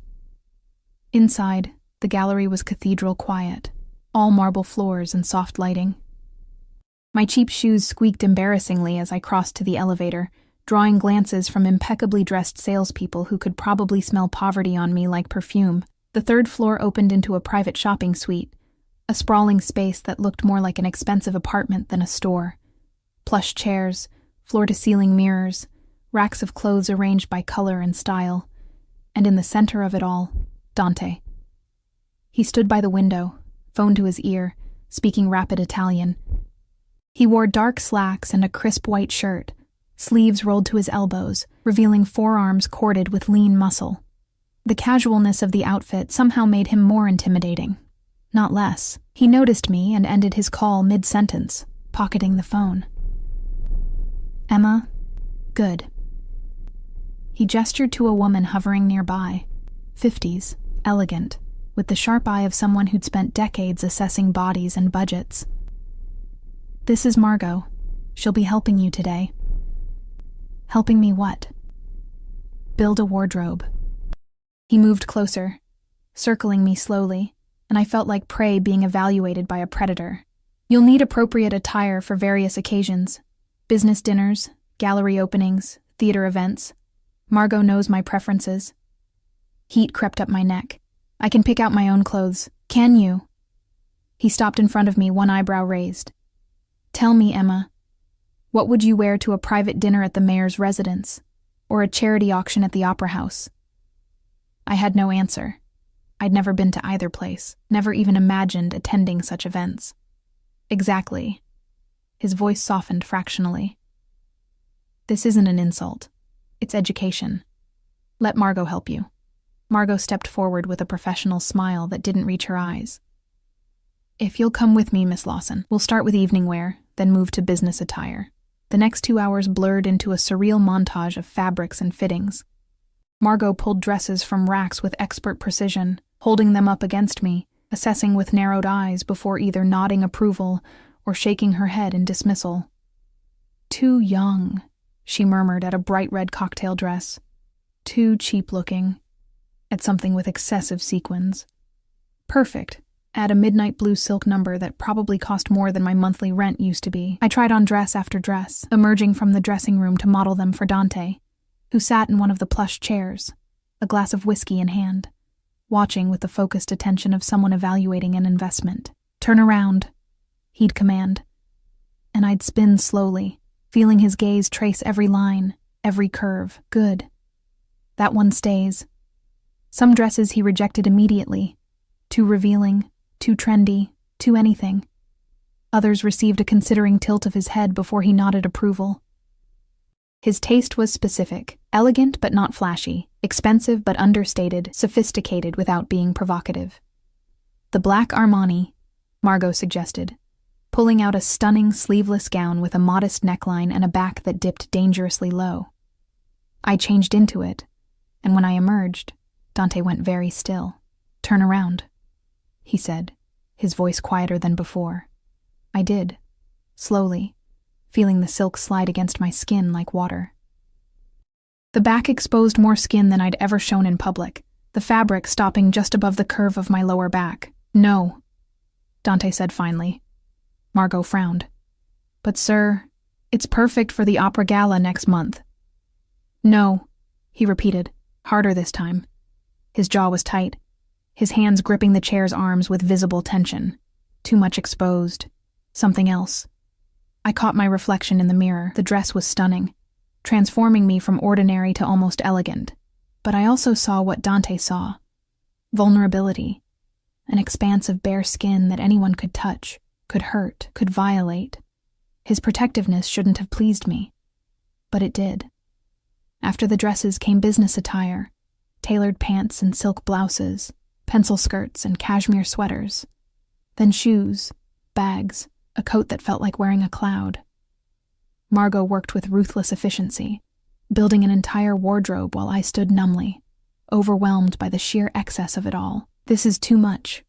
Inside, the gallery was cathedral quiet, all marble floors and soft lighting. My cheap shoes squeaked embarrassingly as I crossed to the elevator, drawing glances from impeccably dressed salespeople who could probably smell poverty on me like perfume. The third floor opened into a private shopping suite, a sprawling space that looked more like an expensive apartment than a store. Plush chairs, floor-to-ceiling mirrors, racks of clothes arranged by color and style, and in the center of it all, Dante. He stood by the window, phone to his ear, speaking rapid Italian. He wore dark slacks and a crisp white shirt, sleeves rolled to his elbows, revealing forearms corded with lean muscle. The casualness of the outfit somehow made him more intimidating, not less. He noticed me and ended his call mid-sentence, pocketing the phone. "Emma, good." He gestured to a woman hovering nearby, 50s, elegant, with the sharp eye of someone who'd spent decades assessing bodies and budgets. "This is Margot. She'll be helping you today." "Helping me what?" "Build a wardrobe." He moved closer, circling me slowly, and I felt like prey being evaluated by a predator. "You'll need appropriate attire for various occasions. Business dinners, gallery openings, theater events. Margot knows my preferences." Heat crept up my neck. "I can pick out my own clothes. Can you?" He stopped in front of me, one eyebrow raised. "Tell me, Emma, what would you wear to a private dinner at the mayor's residence, or a charity auction at the opera house?" I had no answer. I'd never been to either place, never even imagined attending such events. "Exactly." His voice softened fractionally. "This isn't an insult. It's education. Let Margot help you." Margot stepped forward with a professional smile that didn't reach her eyes. "If you'll come with me, Miss Lawson, we'll start with evening wear, then move to business attire." The next 2 hours blurred into a surreal montage of fabrics and fittings. Margot pulled dresses from racks with expert precision, holding them up against me, assessing with narrowed eyes before either nodding approval or shaking her head in dismissal. "Too young," she murmured at a bright red cocktail dress. "Too cheap-looking," at something with excessive sequins. "Perfect. Add a midnight blue silk number that probably cost more than my monthly rent used to be." I tried on dress after dress, emerging from the dressing room to model them for Dante, who sat in one of the plush chairs, a glass of whiskey in hand, watching with the focused attention of someone evaluating an investment. "Turn around," he'd command, and I'd spin slowly, feeling his gaze trace every line, every curve. "Good. That one stays." Some dresses he rejected immediately, too revealing, too trendy, too anything. Others received a considering tilt of his head before he nodded approval. His taste was specific, elegant but not flashy, expensive but understated, sophisticated without being provocative. "The black Armani," Margot suggested, pulling out a stunning sleeveless gown with a modest neckline and a back that dipped dangerously low. I changed into it, and when I emerged, Dante went very still. "Turn around," he said, his voice quieter than before. I did, slowly, feeling the silk slide against my skin like water. The back exposed more skin than I'd ever shown in public, the fabric stopping just above the curve of my lower back. "No," Dante said finally. Margot frowned. "But sir, it's perfect for the opera gala next month." "No," he repeated, harder this time. His jaw was tight, his hands gripping the chair's arms with visible tension. Too much exposed. Something else. I caught my reflection in the mirror. The dress was stunning, transforming me from ordinary to almost elegant. But I also saw what Dante saw. Vulnerability. An expanse of bare skin that anyone could touch, could hurt, could violate. His protectiveness shouldn't have pleased me. But it did. After the dresses came business attire, tailored pants and silk blouses, pencil skirts and cashmere sweaters. Then shoes, bags, a coat that felt like wearing a cloud. Margot worked with ruthless efficiency, building an entire wardrobe while I stood numbly, overwhelmed by the sheer excess of it all. "This is too much,"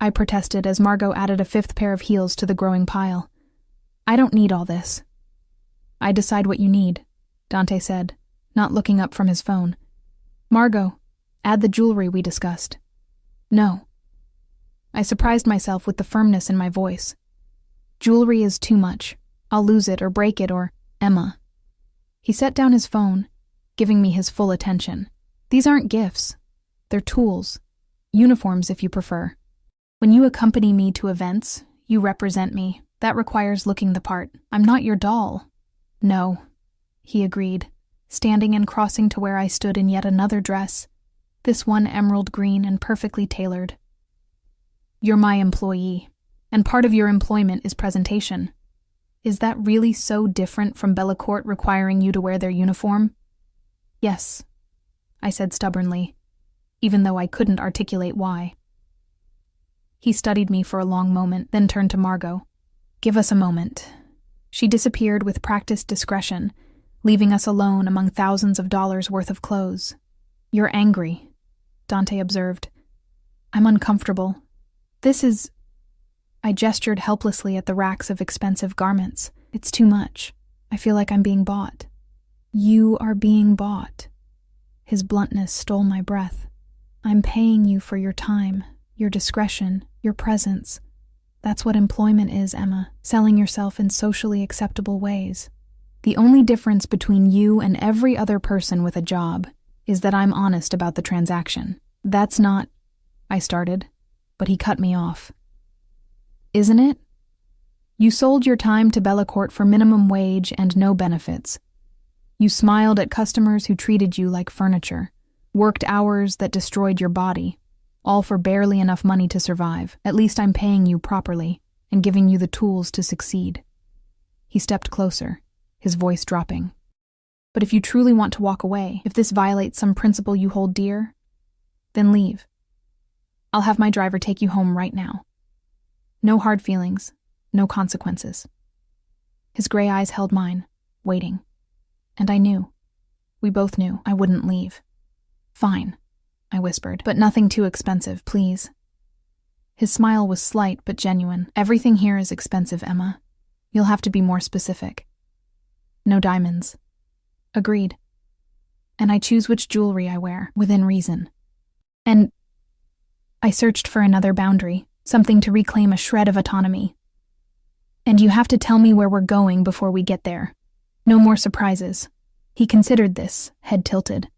I protested as Margot added a 5th pair of heels to the growing pile. "I don't need all this." "I decide what you need," Dante said, not looking up from his phone. "Margot, add the jewelry we discussed." "No." I surprised myself with the firmness in my voice. "Jewelry is too much. I'll lose it or break it or, Emma. He set down his phone, giving me his full attention. These aren't gifts. They're tools. Uniforms, if you prefer. When you accompany me to events, you represent me. That requires looking the part. I'm not your doll. No, he agreed, standing and crossing to where I stood in yet another dress, this one emerald green and perfectly tailored. You're my employee, and part of your employment is presentation. Is that really so different from Bellecourt requiring you to wear their uniform? Yes, I said stubbornly, even though I couldn't articulate why. He studied me for a long moment, then turned to Margot. Give us a moment. She disappeared with practiced discretion, leaving us alone among thousands of dollars worth of clothes. You're angry, Dante observed. I'm uncomfortable. This is... I gestured helplessly at the racks of expensive garments. It's too much. I feel like I'm being bought. You are being bought. His bluntness stole my breath. I'm paying you for your time, your discretion, your presence. That's what employment is, Emma, selling yourself in socially acceptable ways. The only difference between you and every other person with a job is that I'm honest about the transaction. That's not... I started, but he cut me off. Isn't it? You sold your time to Bellecourt for minimum wage and no benefits. You smiled at customers who treated you like furniture, worked hours that destroyed your body, all for barely enough money to survive. At least I'm paying you properly and giving you the tools to succeed. He stepped closer, his voice dropping. But if you truly want to walk away, if this violates some principle you hold dear, then leave. I'll have my driver take you home right now. No hard feelings, no consequences. His gray eyes held mine, waiting. And I knew. We both knew I wouldn't leave. Fine, I whispered, but nothing too expensive, please. His smile was slight but genuine. Everything here is expensive, Emma. You'll have to be more specific. No diamonds. Agreed. And I choose which jewelry I wear, within reason. And I searched for another boundary, something to reclaim a shred of autonomy. And you have to tell me where we're going before we get there. No more surprises. He considered this, head tilted.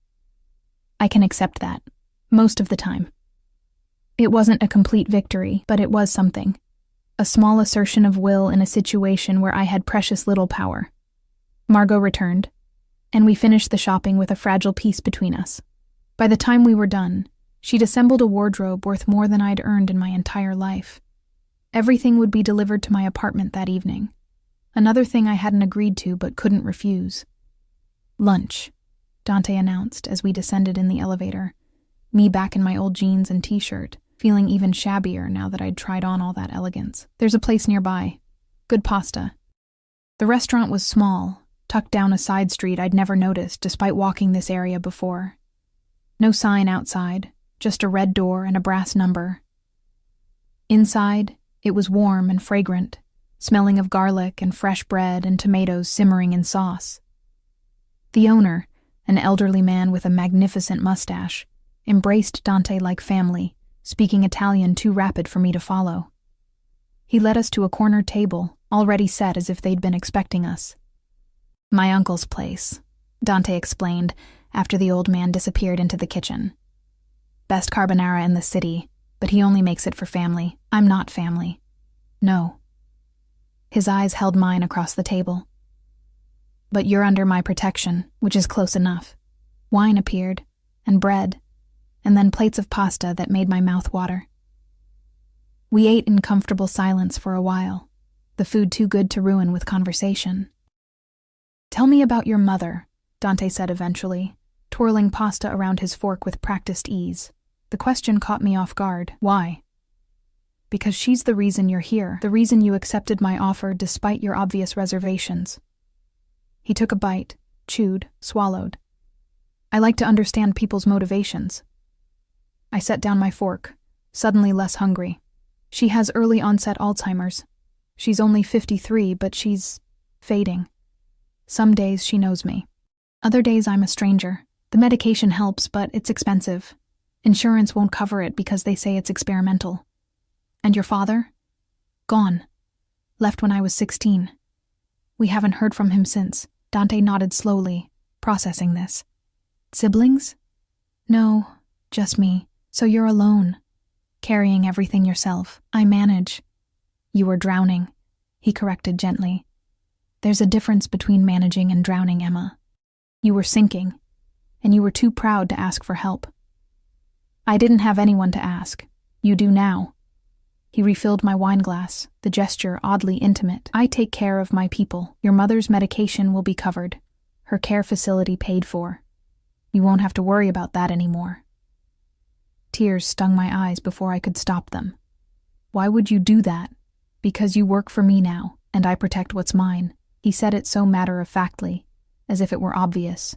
I can accept that, most of the time. It wasn't a complete victory, but it was something. A small assertion of will in a situation where I had precious little power. Margot returned, and we finished the shopping with a fragile peace between us. By the time we were done, she'd assembled a wardrobe worth more than I'd earned in my entire life. Everything would be delivered to my apartment that evening. Another thing I hadn't agreed to but couldn't refuse. Lunch, Dante announced as we descended in the elevator, me back in my old jeans and t-shirt, feeling even shabbier now that I'd tried on all that elegance. There's a place nearby. Good pasta. The restaurant was small, tucked down a side street I'd never noticed despite walking this area before. No sign outside, just a red door and a brass number. Inside, it was warm and fragrant, smelling of garlic and fresh bread and tomatoes simmering in sauce. The owner, an elderly man with a magnificent mustache, embraced Dante like family, speaking Italian too rapid for me to follow. He led us to a corner table, already set as if they'd been expecting us. My uncle's place, Dante explained after the old man disappeared into the kitchen. Best carbonara in the city, but he only makes it for family. I'm not family. No. His eyes held mine across the table. But you're under my protection, which is close enough. Wine appeared, and bread, and then plates of pasta that made my mouth water. We ate in comfortable silence for a while, the food too good to ruin with conversation. Tell me about your mother, Dante said eventually, twirling pasta around his fork with practiced ease. The question caught me off guard. Why? Because she's the reason you're here, the reason you accepted my offer despite your obvious reservations. He took a bite, chewed, swallowed. I like to understand people's motivations. I set down my fork, suddenly less hungry. She has early onset Alzheimer's. She's only 53, but she's fading. Some days she knows me. Other days I'm a stranger. The medication helps, but it's expensive. Insurance won't cover it because they say it's experimental. And your father? Gone. Left when I was 16. We haven't heard from him since. Dante nodded slowly, processing this. Siblings? No, just me. So you're alone, carrying everything yourself. I manage. You were drowning, he corrected gently. There's a difference between managing and drowning, Emma. You were sinking, and you were too proud to ask for help. I didn't have anyone to ask. You do now. He refilled my wine glass, the gesture oddly intimate. I take care of my people. Your mother's medication will be covered, her care facility paid for. You won't have to worry about that anymore. Tears stung my eyes before I could stop them. Why would you do that? Because you work for me now, and I protect what's mine. He said it so matter-of-factly, as if it were obvious.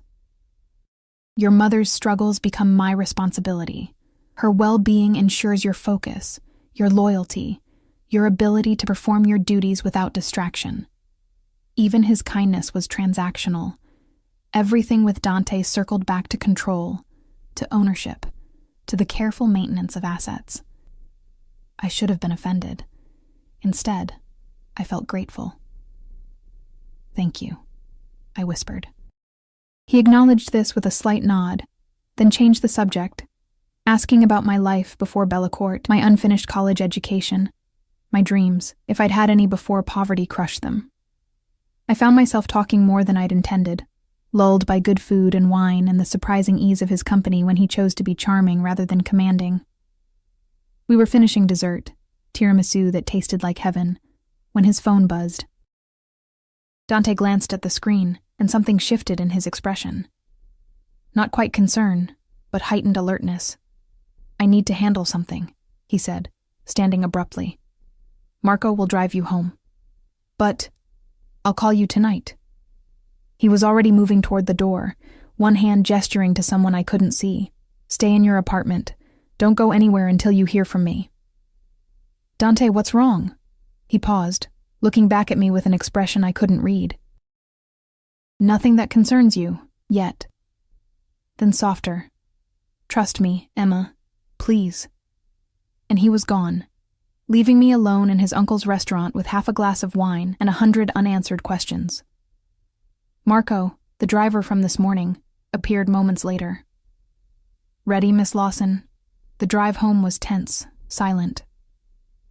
Your mother's struggles become my responsibility. Her well-being ensures your focus, your loyalty, your ability to perform your duties without distraction. Even his kindness was transactional. Everything with Dante circled back to control, to ownership, to the careful maintenance of assets. I should have been offended. Instead, I felt grateful. Thank you, I whispered. He acknowledged this with a slight nod, then changed the subject, asking about my life before Bellecourt, my unfinished college education, my dreams, if I'd had any before poverty crushed them. I found myself talking more than I'd intended, lulled by good food and wine and the surprising ease of his company when he chose to be charming rather than commanding. We were finishing dessert, tiramisu that tasted like heaven, when his phone buzzed. Dante glanced at the screen, and something shifted in his expression. Not quite concern, but heightened alertness. I need to handle something, he said, standing abruptly. Marco will drive you home. But I'll call you tonight. He was already moving toward the door, one hand gesturing to someone I couldn't see. Stay in your apartment. Don't go anywhere until you hear from me. Dante, what's wrong? He paused, looking back at me with an expression I couldn't read. Nothing that concerns you, yet. Then softer. Trust me, Emma, please. And he was gone, leaving me alone in his uncle's restaurant with half a glass of wine and 100 unanswered questions. Marco, the driver from this morning, appeared moments later. Ready, Miss Lawson? The drive home was tense, silent.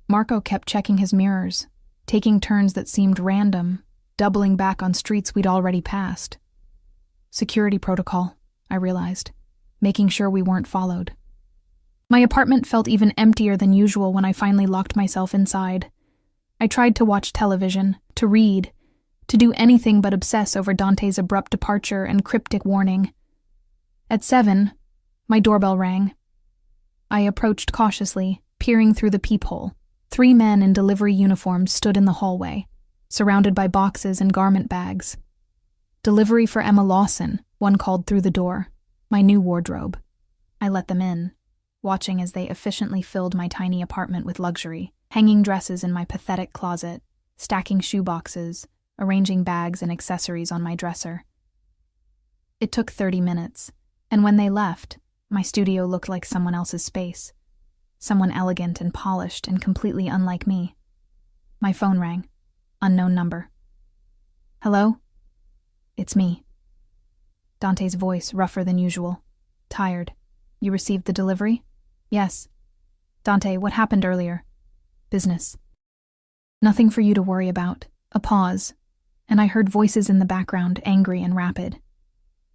Marco kept checking his mirrors, taking turns that seemed random, doubling back on streets we'd already passed. Security protocol, I realized, making sure we weren't followed. My apartment felt even emptier than usual when I finally locked myself inside. I tried to watch television, to read, to do anything but obsess over Dante's abrupt departure and cryptic warning. At 7, my doorbell rang. I approached cautiously, peering through the peephole. 3 men in delivery uniforms stood in the hallway, surrounded by boxes and garment bags. Delivery for Emma Lawson, one called through the door. My new wardrobe. I let them in, watching as they efficiently filled my tiny apartment with luxury, hanging dresses in my pathetic closet, stacking shoeboxes, arranging bags and accessories on my dresser. It took 30 minutes, and when they left, my studio looked like someone else's space. Someone elegant and polished and completely unlike me. My phone rang. Unknown number. Hello? It's me. Dante's voice rougher than usual. Tired. You received the delivery? Yes. Dante, what happened earlier? Business. Nothing for you to worry about. A pause, and I heard voices in the background, angry and rapid.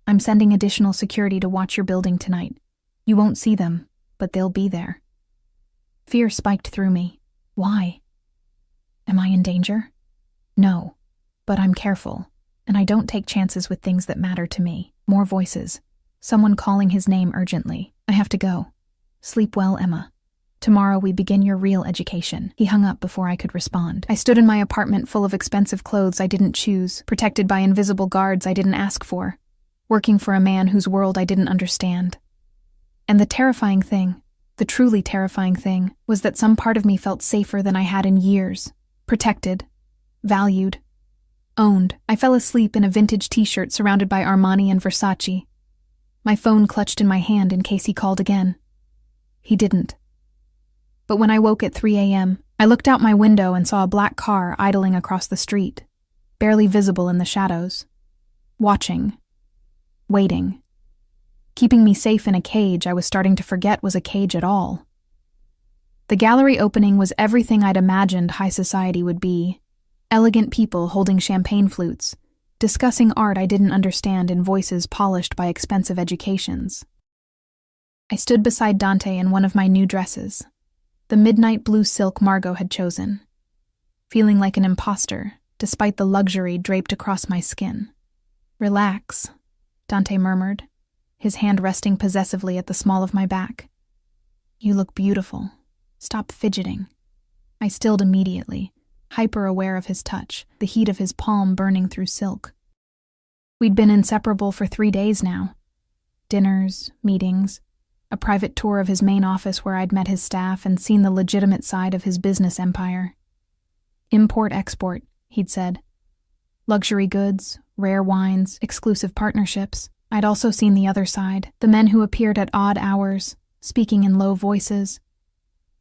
I'm sending additional security to watch your building tonight. You won't see them, but they'll be there. Fear spiked through me. Why? Am I in danger? No, but I'm careful, and I don't take chances with things that matter to me. More voices. Someone calling his name urgently. I have to go. Sleep well, Emma. Tomorrow we begin your real education. He hung up before I could respond. I stood in my apartment full of expensive clothes I didn't choose, protected by invisible guards I didn't ask for, working for a man whose world I didn't understand. And the terrifying thing, the truly terrifying thing, was that some part of me felt safer than I had in years. Protected. Valued. Owned. I fell asleep in a vintage t-shirt surrounded by Armani and Versace. My phone clutched in my hand in case he called again. He didn't. But when I woke at 3 a.m., I looked out my window and saw a black car idling across the street. barely visible in the shadows. Watching. Waiting. Keeping me safe in a cage I was starting to forget was a cage at all. The gallery opening was everything I'd imagined high society would be. Elegant people holding champagne flutes, discussing art I didn't understand in voices polished by expensive educations. I stood beside Dante in one of my new dresses, the midnight blue silk Margot had chosen, feeling like an imposter despite the luxury draped across my skin. "Relax," Dante murmured, his hand resting possessively at the small of my back. "You look beautiful. Stop fidgeting." I stilled immediately, hyper-aware of his touch, the heat of his palm burning through silk. We'd been inseparable for 3 days now. Dinners, meetings, a private tour of his main office where I'd met his staff and seen the legitimate side of his business empire. Import-export, he'd said. Luxury goods, rare wines, exclusive partnerships. I'd also seen the other side, the men who appeared at odd hours, speaking in low voices.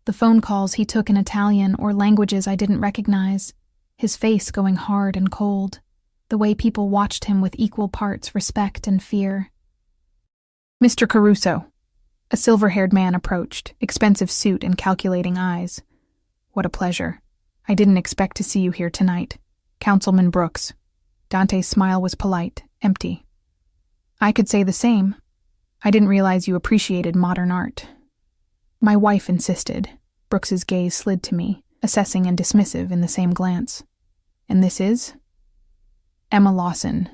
The phone calls he took in Italian or languages I didn't recognize, his face going hard and cold, the way people watched him with equal parts respect and fear. "Mr. Caruso." A silver-haired man approached, expensive suit and calculating eyes. "What a pleasure. I didn't expect to see you here tonight. Councilman Brooks." Dante's smile was polite, empty. "I could say the same. I didn't realize you appreciated modern art." "My wife insisted." Brooks's gaze slid to me, assessing and dismissive in the same glance. "And this is?" "Emma Lawson,"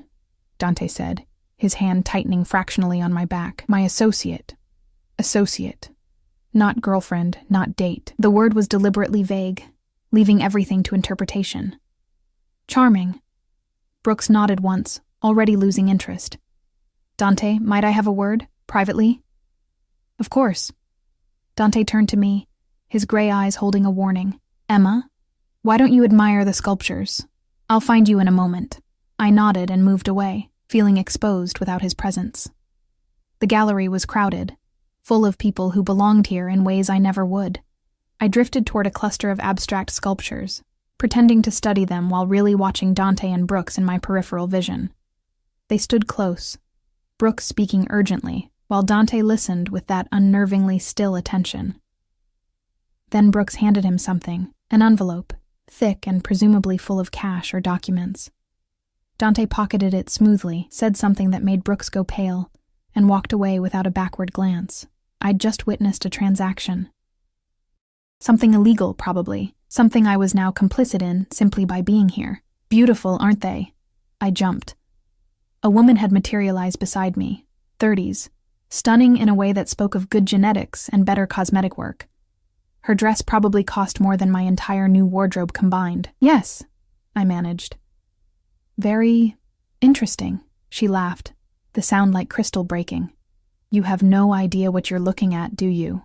Dante said, his hand tightening fractionally on my back. "My associate." Associate. Not girlfriend, not date. The word was deliberately vague, leaving everything to interpretation. "Charming." Brooks nodded once, already losing interest. "Dante, might I have a word, privately?" "Of course." Dante turned to me, his gray eyes holding a warning. "Emma, why don't you admire the sculptures? I'll find you in a moment." I nodded and moved away, feeling exposed without his presence. The gallery was crowded, full of people who belonged here in ways I never would. I drifted toward a cluster of abstract sculptures, pretending to study them while really watching Dante and Brooks in my peripheral vision. They stood close, Brooks speaking urgently, while Dante listened with that unnervingly still attention. Then Brooks handed him something, an envelope, thick and presumably full of cash or documents. Dante pocketed it smoothly, said something that made Brooks go pale, and walked away without a backward glance. I'd just witnessed a transaction. Something illegal, probably. Something I was now complicit in simply by being here. "Beautiful, aren't they?" I jumped. A woman had materialized beside me, 30s, stunning in a way that spoke of good genetics and better cosmetic work. Her dress probably cost more than my entire new wardrobe combined. "Yes," I managed. "Very interesting," she laughed, the sound like crystal breaking. "You have no idea what you're looking at, do you?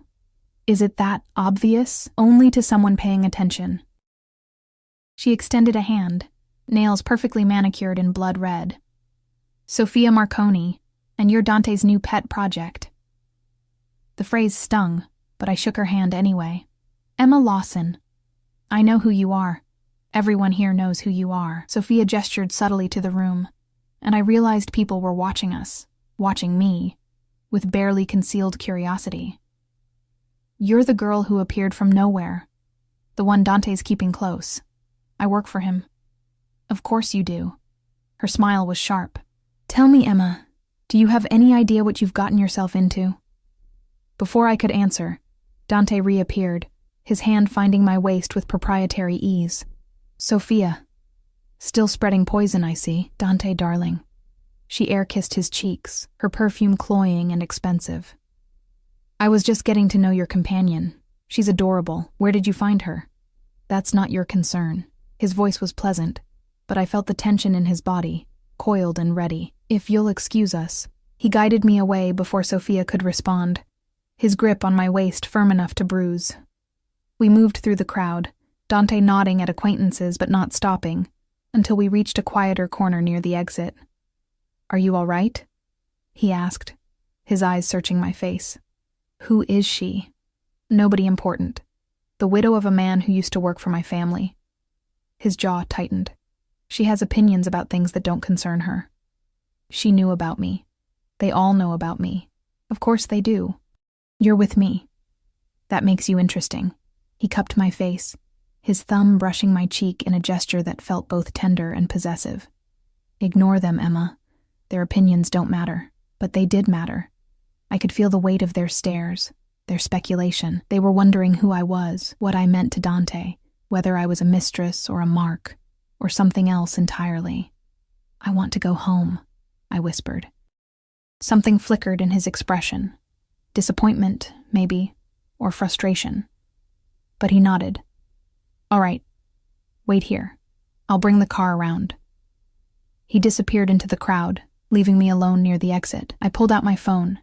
Is it that obvious? Only to someone paying attention." She extended a hand, nails perfectly manicured in blood red. "Sophia Marconi, and you're Dante's new pet project." The phrase stung, but I shook her hand anyway. "Emma Lawson. I know who you are. Everyone here knows who you are." Sophia gestured subtly to the room, and I realized people were watching us, watching me, with barely concealed curiosity. "You're the girl who appeared from nowhere, the one Dante's keeping close. I work for him." "Of course you do." Her smile was sharp. "Tell me, Emma, do you have any idea what you've gotten yourself into?" Before I could answer, Dante reappeared, his hand finding my waist with proprietary ease. "Sophia. Still spreading poison, I see. Dante, darling." She air-kissed his cheeks, her perfume cloying and expensive. "I was just getting to know your companion. She's adorable. Where did you find her?" "That's not your concern." His voice was pleasant, but I felt the tension in his body, coiled and ready. "If you'll excuse us." He guided me away before Sophia could respond, his grip on my waist firm enough to bruise. We moved through the crowd, Dante nodding at acquaintances but not stopping, until we reached a quieter corner near the exit. "Are you all right?" he asked, his eyes searching my face. "Who is she?" "Nobody important. The widow of a man who used to work for my family." His jaw tightened. She has opinions about things that don't concern her. She knew about me. They all know about me. Of course they do. You're with me. That makes you interesting. He cupped my face, his thumb brushing my cheek in a gesture that felt both tender and possessive. Ignore them, Emma. Their opinions don't matter, but they did matter. I could feel the weight of their stares, their speculation. They were wondering who I was, what I meant to Dante, whether I was a mistress or a mark, or something else entirely. I want to go home, I whispered. Something flickered in his expression. Disappointment, maybe, or frustration. But he nodded. All right, wait here. I'll bring the car around. He disappeared into the crowd, leaving me alone near the exit. I pulled out my phone,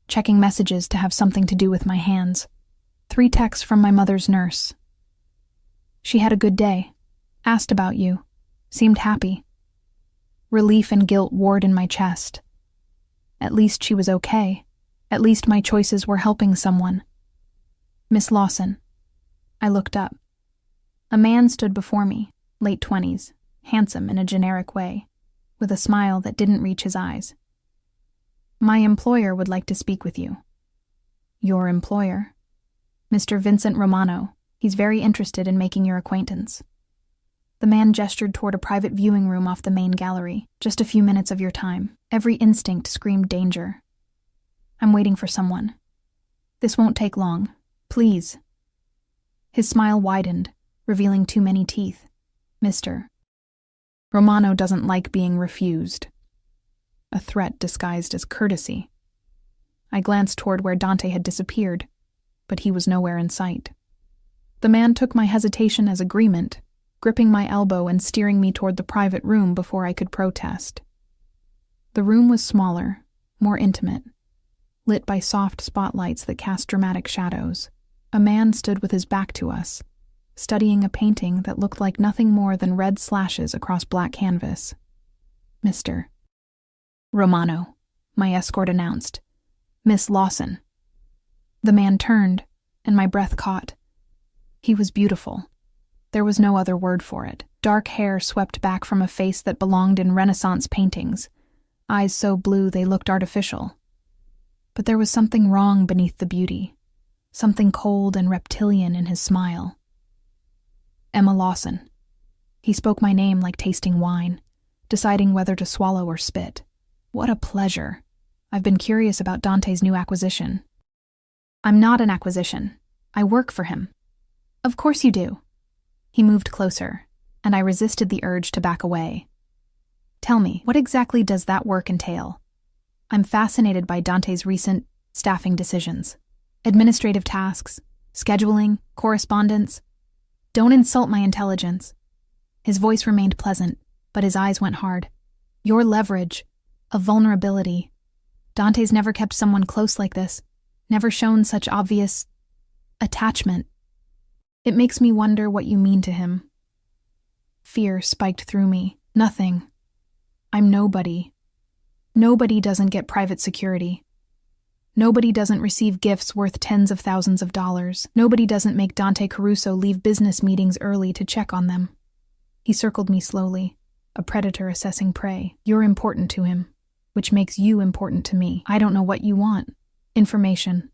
checking messages to have something to do with my hands. 3 texts from my mother's nurse. She had a good day, asked about you, seemed happy. Relief and guilt warred in my chest. At least she was okay. At least my choices were helping someone. Miss Lawson. I looked up. A man stood before me, late 20s, handsome in a generic way, with a smile that didn't reach his eyes. My employer would like to speak with you. Your employer? Mr. Vincent Romano. He's very interested in making your acquaintance. The man gestured toward a private viewing room off the main gallery. Just a few minutes of your time. Every instinct screamed danger. I'm waiting for someone. This won't take long. Please. His smile widened, revealing too many teeth. Mr. Romano doesn't like being refused. A threat disguised as courtesy. I glanced toward where Dante had disappeared, but he was nowhere in sight. The man took my hesitation as agreement, gripping my elbow and steering me toward the private room before I could protest. The room was smaller, more intimate, lit by soft spotlights that cast dramatic shadows. A man stood with his back to us, studying a painting that looked like nothing more than red slashes across black canvas. Mr. Romano, my escort announced. Miss Lawson. The man turned, and my breath caught. He was beautiful. There was no other word for it. Dark hair swept back from a face that belonged in Renaissance paintings, eyes so blue they looked artificial. But there was something wrong beneath the beauty, something cold and reptilian in his smile. Emma Lawson. He spoke my name like tasting wine, deciding whether to swallow or spit. What a pleasure. I've been curious about Dante's new acquisition. I'm not an acquisition. I work for him. Of course you do. He moved closer, and I resisted the urge to back away. Tell me, what exactly does that work entail? I'm fascinated by Dante's recent staffing decisions. Administrative tasks, scheduling, correspondence. Don't insult my intelligence. His voice remained pleasant, but his eyes went hard. Your leverage, a vulnerability. Dante's never kept someone close like this, never shown such obvious attachment. It makes me wonder what you mean to him. Fear spiked through me. Nothing. I'm nobody. Nobody doesn't get private security. Nobody doesn't receive gifts worth tens of thousands of dollars. Nobody doesn't make Dante Caruso leave business meetings early to check on them. He circled me slowly, a predator assessing prey. You're important to him, which makes you important to me. I don't know what you want. Information.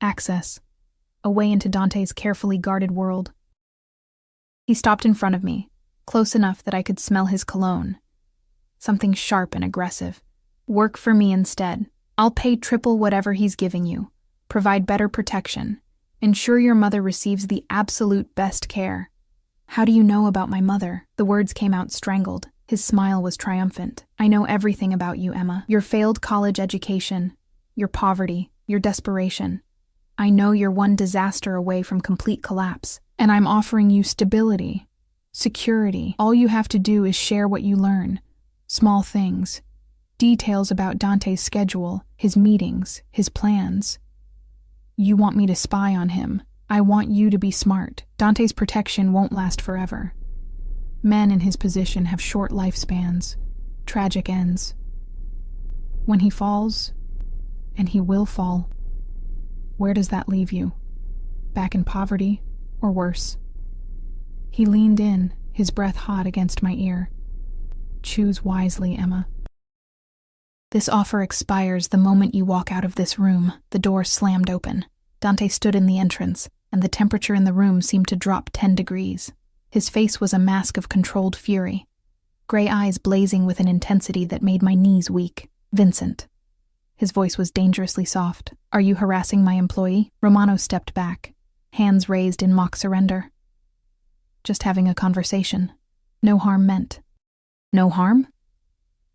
Access. A way into Dante's carefully guarded world. He stopped in front of me, close enough that I could smell his cologne. Something sharp and aggressive. Work for me instead. I'll pay triple whatever he's giving you, provide better protection, ensure your mother receives the absolute best care. How do you know about my mother? The words came out strangled. His smile was triumphant. I know everything about you, Emma. Your failed college education, your poverty, your desperation. I know you're one disaster away from complete collapse, and I'm offering you stability, security. All you have to do is share what you learn. Small things. Details about Dante's schedule, his meetings, his plans. You want me to spy on him. I want you to be smart. Dante's protection won't last forever. Men in his position have short lifespans, tragic ends. When he falls, and he will fall, where does that leave you? Back in poverty, or worse? He leaned in, his breath hot against my ear. Choose wisely, Emma. This offer expires the moment you walk out of this room. The door slammed open. Dante stood in the entrance, and the temperature in the room seemed to drop 10 degrees. His face was a mask of controlled fury, gray eyes blazing with an intensity that made my knees weak. Vincent. His voice was dangerously soft. Are you harassing my employee? Romano stepped back, hands raised in mock surrender. Just having a conversation. No harm meant. No harm?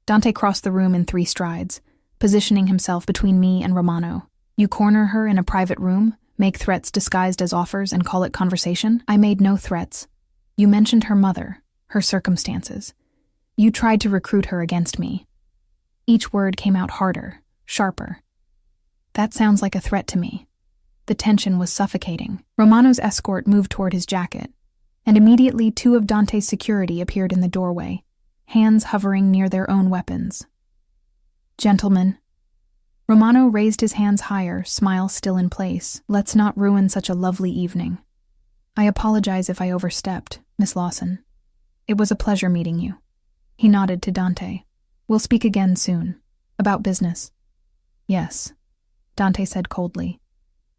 Dante crossed the room in 3 strides, positioning himself between me and Romano. You corner her in a private room, make threats disguised as offers, and call it conversation? I made no threats. You mentioned her mother, her circumstances. You tried to recruit her against me. Each word came out harder, sharper. That sounds like a threat to me. The tension was suffocating. Romano's escort moved toward his jacket, and immediately 2 of Dante's security appeared in the doorway, hands hovering near their own weapons. Gentlemen. Romano raised his hands higher, smile still in place. Let's not ruin such a lovely evening. I apologize if I overstepped, Miss Lawson. It was a pleasure meeting you. He nodded to Dante. We'll speak again soon. About business. Yes, Dante said coldly.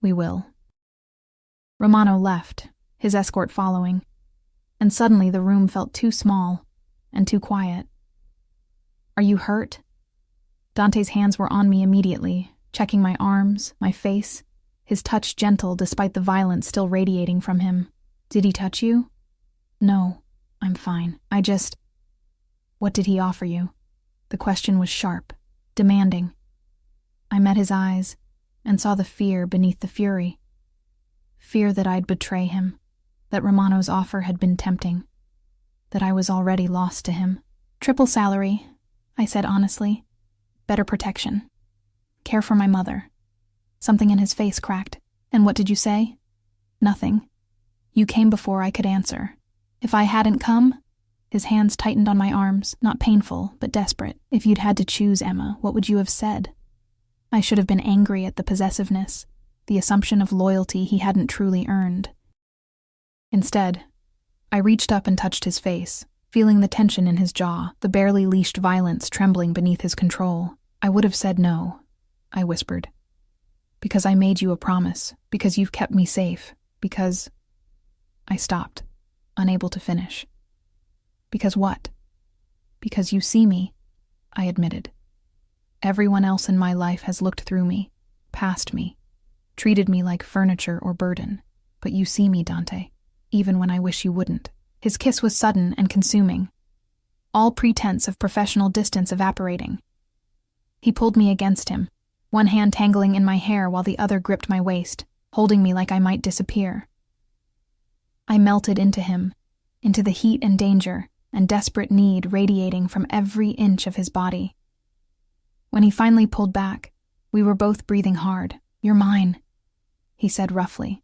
We will. Romano left, his escort following, and suddenly the room felt too small and too quiet. Are you hurt? Dante's hands were on me immediately, checking my arms, my face, his touch gentle despite the violence still radiating from him. Did he touch you? No, I'm fine. What did he offer you? The question was sharp, demanding. I met his eyes and saw the fear beneath the fury. Fear that I'd betray him, that Romano's offer had been tempting, that I was already lost to him. Triple salary, I said honestly. Better protection. Care for my mother. Something in his face cracked. And what did you say? Nothing. You came before I could answer. If I hadn't come, his hands tightened on my arms, not painful, but desperate. If you'd had to choose, Emma, what would you have said? I should have been angry at the possessiveness, the assumption of loyalty he hadn't truly earned. Instead, I reached up and touched his face, feeling the tension in his jaw, the barely leashed violence trembling beneath his control. I would have said no, I whispered. Because I made you a promise, because you've kept me safe, because... I stopped, unable to finish. Because what? Because you see me, I admitted. Everyone else in my life has looked through me, past me, treated me like furniture or burden. But you see me, Dante, even when I wish you wouldn't. His kiss was sudden and consuming, all pretense of professional distance evaporating. He pulled me against him, one hand tangling in my hair while the other gripped my waist, holding me like I might disappear. I melted into him, into the heat and danger and desperate need radiating from every inch of his body. When he finally pulled back, we were both breathing hard. You're mine, he said roughly.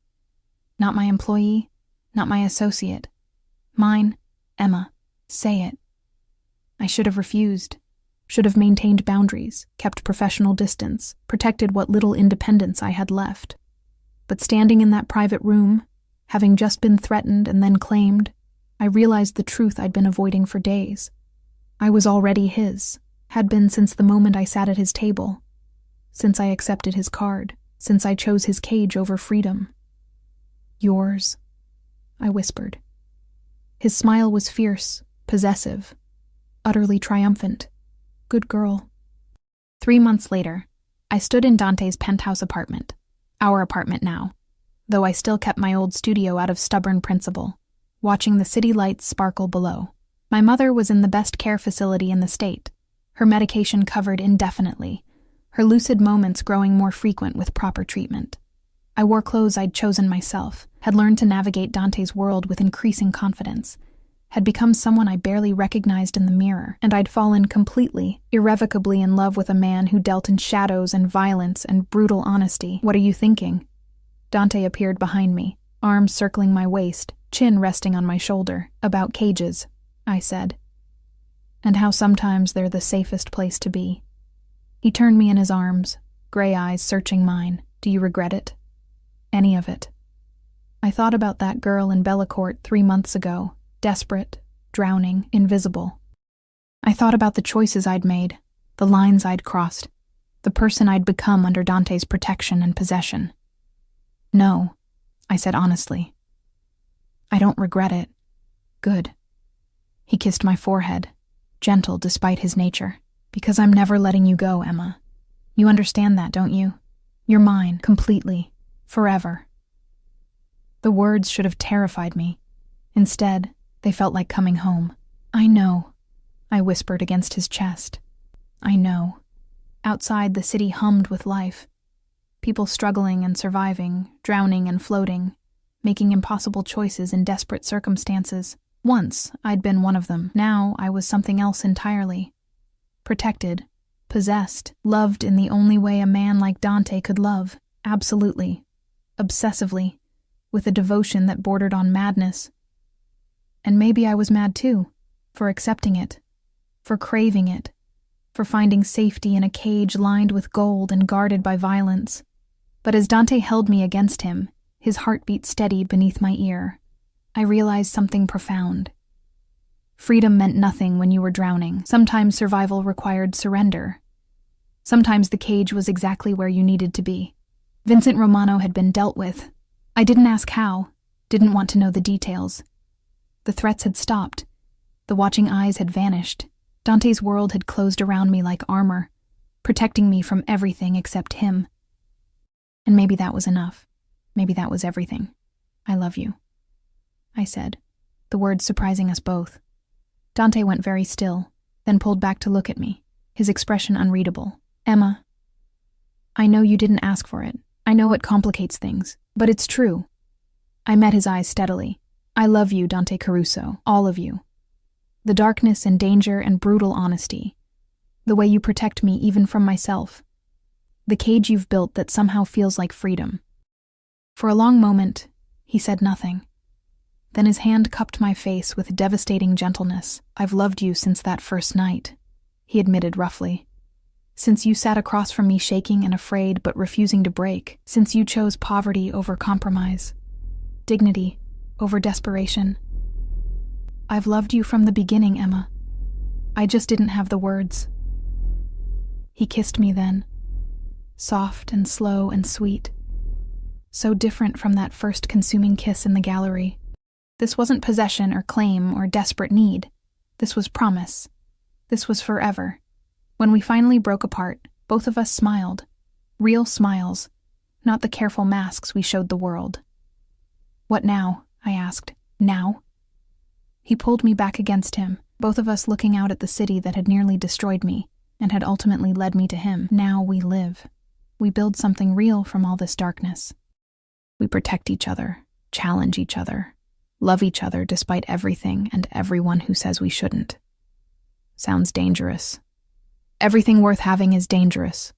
Not my employee, not my associate. Mine, Emma, say it. I should have refused, should have maintained boundaries, kept professional distance, protected what little independence I had left. But standing in that private room, having just been threatened and then claimed, I realized the truth I'd been avoiding for days. I was already his, had been since the moment I sat at his table, since I accepted his card, since I chose his cage over freedom. Yours, I whispered. His smile was fierce, possessive, utterly triumphant. Good girl. 3 months later, I stood in Dante's penthouse apartment, our apartment now, though I still kept my old studio out of stubborn principle, watching the city lights sparkle below. My mother was in the best care facility in the state, her medication covered indefinitely, her lucid moments growing more frequent with proper treatment. I wore clothes I'd chosen myself, had learned to navigate Dante's world with increasing confidence, had become someone I barely recognized in the mirror, and I'd fallen completely, irrevocably in love with a man who dealt in shadows and violence and brutal honesty. What are you thinking? Dante appeared behind me, arms circling my waist, chin resting on my shoulder. About cages, I said. And how sometimes they're the safest place to be. He turned me in his arms, gray eyes searching mine. Do you regret it? Any of it? I thought about that girl in Bellecourt 3 months ago, desperate, drowning, invisible. I thought about the choices I'd made, the lines I'd crossed, the person I'd become under Dante's protection and possession. No, I said honestly. I don't regret it. Good. He kissed my forehead, gentle despite his nature. Because I'm never letting you go, Emma. You understand that, don't you? You're mine, completely, forever. The words should have terrified me. Instead, they felt like coming home. I know, I whispered against his chest. I know. Outside, the city hummed with life. People struggling and surviving, drowning and floating, making impossible choices in desperate circumstances. Once, I'd been one of them. Now, I was something else entirely. Protected, possessed, loved in the only way a man like Dante could love. Absolutely. Obsessively. With a devotion that bordered on madness. And maybe I was mad too, for accepting it, for craving it, for finding safety in a cage lined with gold and guarded by violence. But as Dante held me against him, his heartbeat steady beneath my ear, I realized something profound. Freedom meant nothing when you were drowning. Sometimes survival required surrender. Sometimes the cage was exactly where you needed to be. Vincent Romano had been dealt with. I didn't ask how, didn't want to know the details. The threats had stopped. The watching eyes had vanished. Dante's world had closed around me like armor, protecting me from everything except him. And maybe that was enough. Maybe that was everything. I love you, I said, the words surprising us both. Dante went very still, then pulled back to look at me, his expression unreadable. Emma, I know you didn't ask for it. I know it complicates things, but it's true. I met his eyes steadily. I love you, Dante Caruso, all of you. The darkness and danger and brutal honesty. The way you protect me even from myself. The cage you've built that somehow feels like freedom. For a long moment, he said nothing. Then his hand cupped my face with devastating gentleness. I've loved you since that first night, he admitted roughly. Since you sat across from me shaking and afraid but refusing to break. Since you chose poverty over compromise. Dignity over desperation. I've loved you from the beginning, Emma. I just didn't have the words. He kissed me then. Soft and slow and sweet. So different from that first consuming kiss in the gallery. This wasn't possession or claim or desperate need. This was promise. This was forever. When we finally broke apart, both of us smiled. Real smiles, not the careful masks we showed the world. What now? I asked. Now? He pulled me back against him, both of us looking out at the city that had nearly destroyed me and had ultimately led me to him. Now we live. We build something real from all this darkness. We protect each other, challenge each other, love each other despite everything and everyone who says we shouldn't. Sounds dangerous. Everything worth having is dangerous.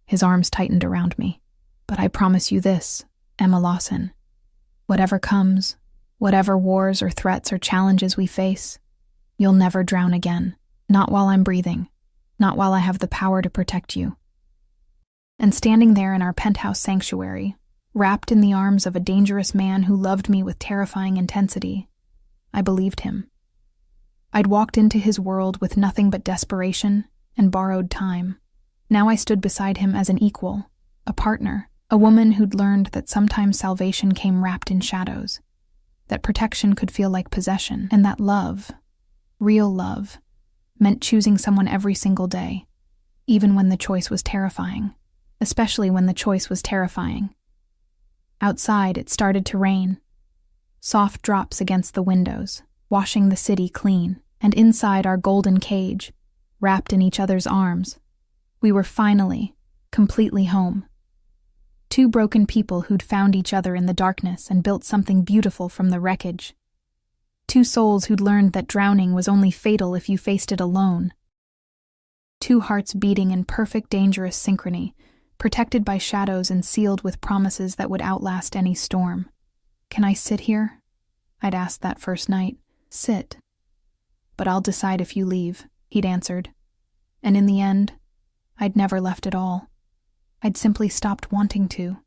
His arms tightened around me. But I promise you this, Emma Lawson. Whatever comes, whatever wars or threats or challenges we face, you'll never drown again. Not while I'm breathing. Not while I have the power to protect you. And standing there in our penthouse sanctuary, wrapped in the arms of a dangerous man who loved me with terrifying intensity, I believed him. I'd walked into his world with nothing but desperation and borrowed time. Now I stood beside him as an equal, a partner, a woman who'd learned that sometimes salvation came wrapped in shadows, that protection could feel like possession, and that love, real love, meant choosing someone every single day, even when the choice was terrifying, especially when the choice was terrifying. Outside, it started to rain. Soft drops against the windows, washing the city clean, and inside our golden cage, wrapped in each other's arms, we were finally, completely home. Two broken people who'd found each other in the darkness and built something beautiful from the wreckage. Two souls who'd learned that drowning was only fatal if you faced it alone. Two hearts beating in perfect dangerous synchrony, protected by shadows and sealed with promises that would outlast any storm. Can I sit here? I'd asked that first night. Sit. But I'll decide if you leave, he'd answered. And in the end, I'd never left at all. I'd simply stopped wanting to.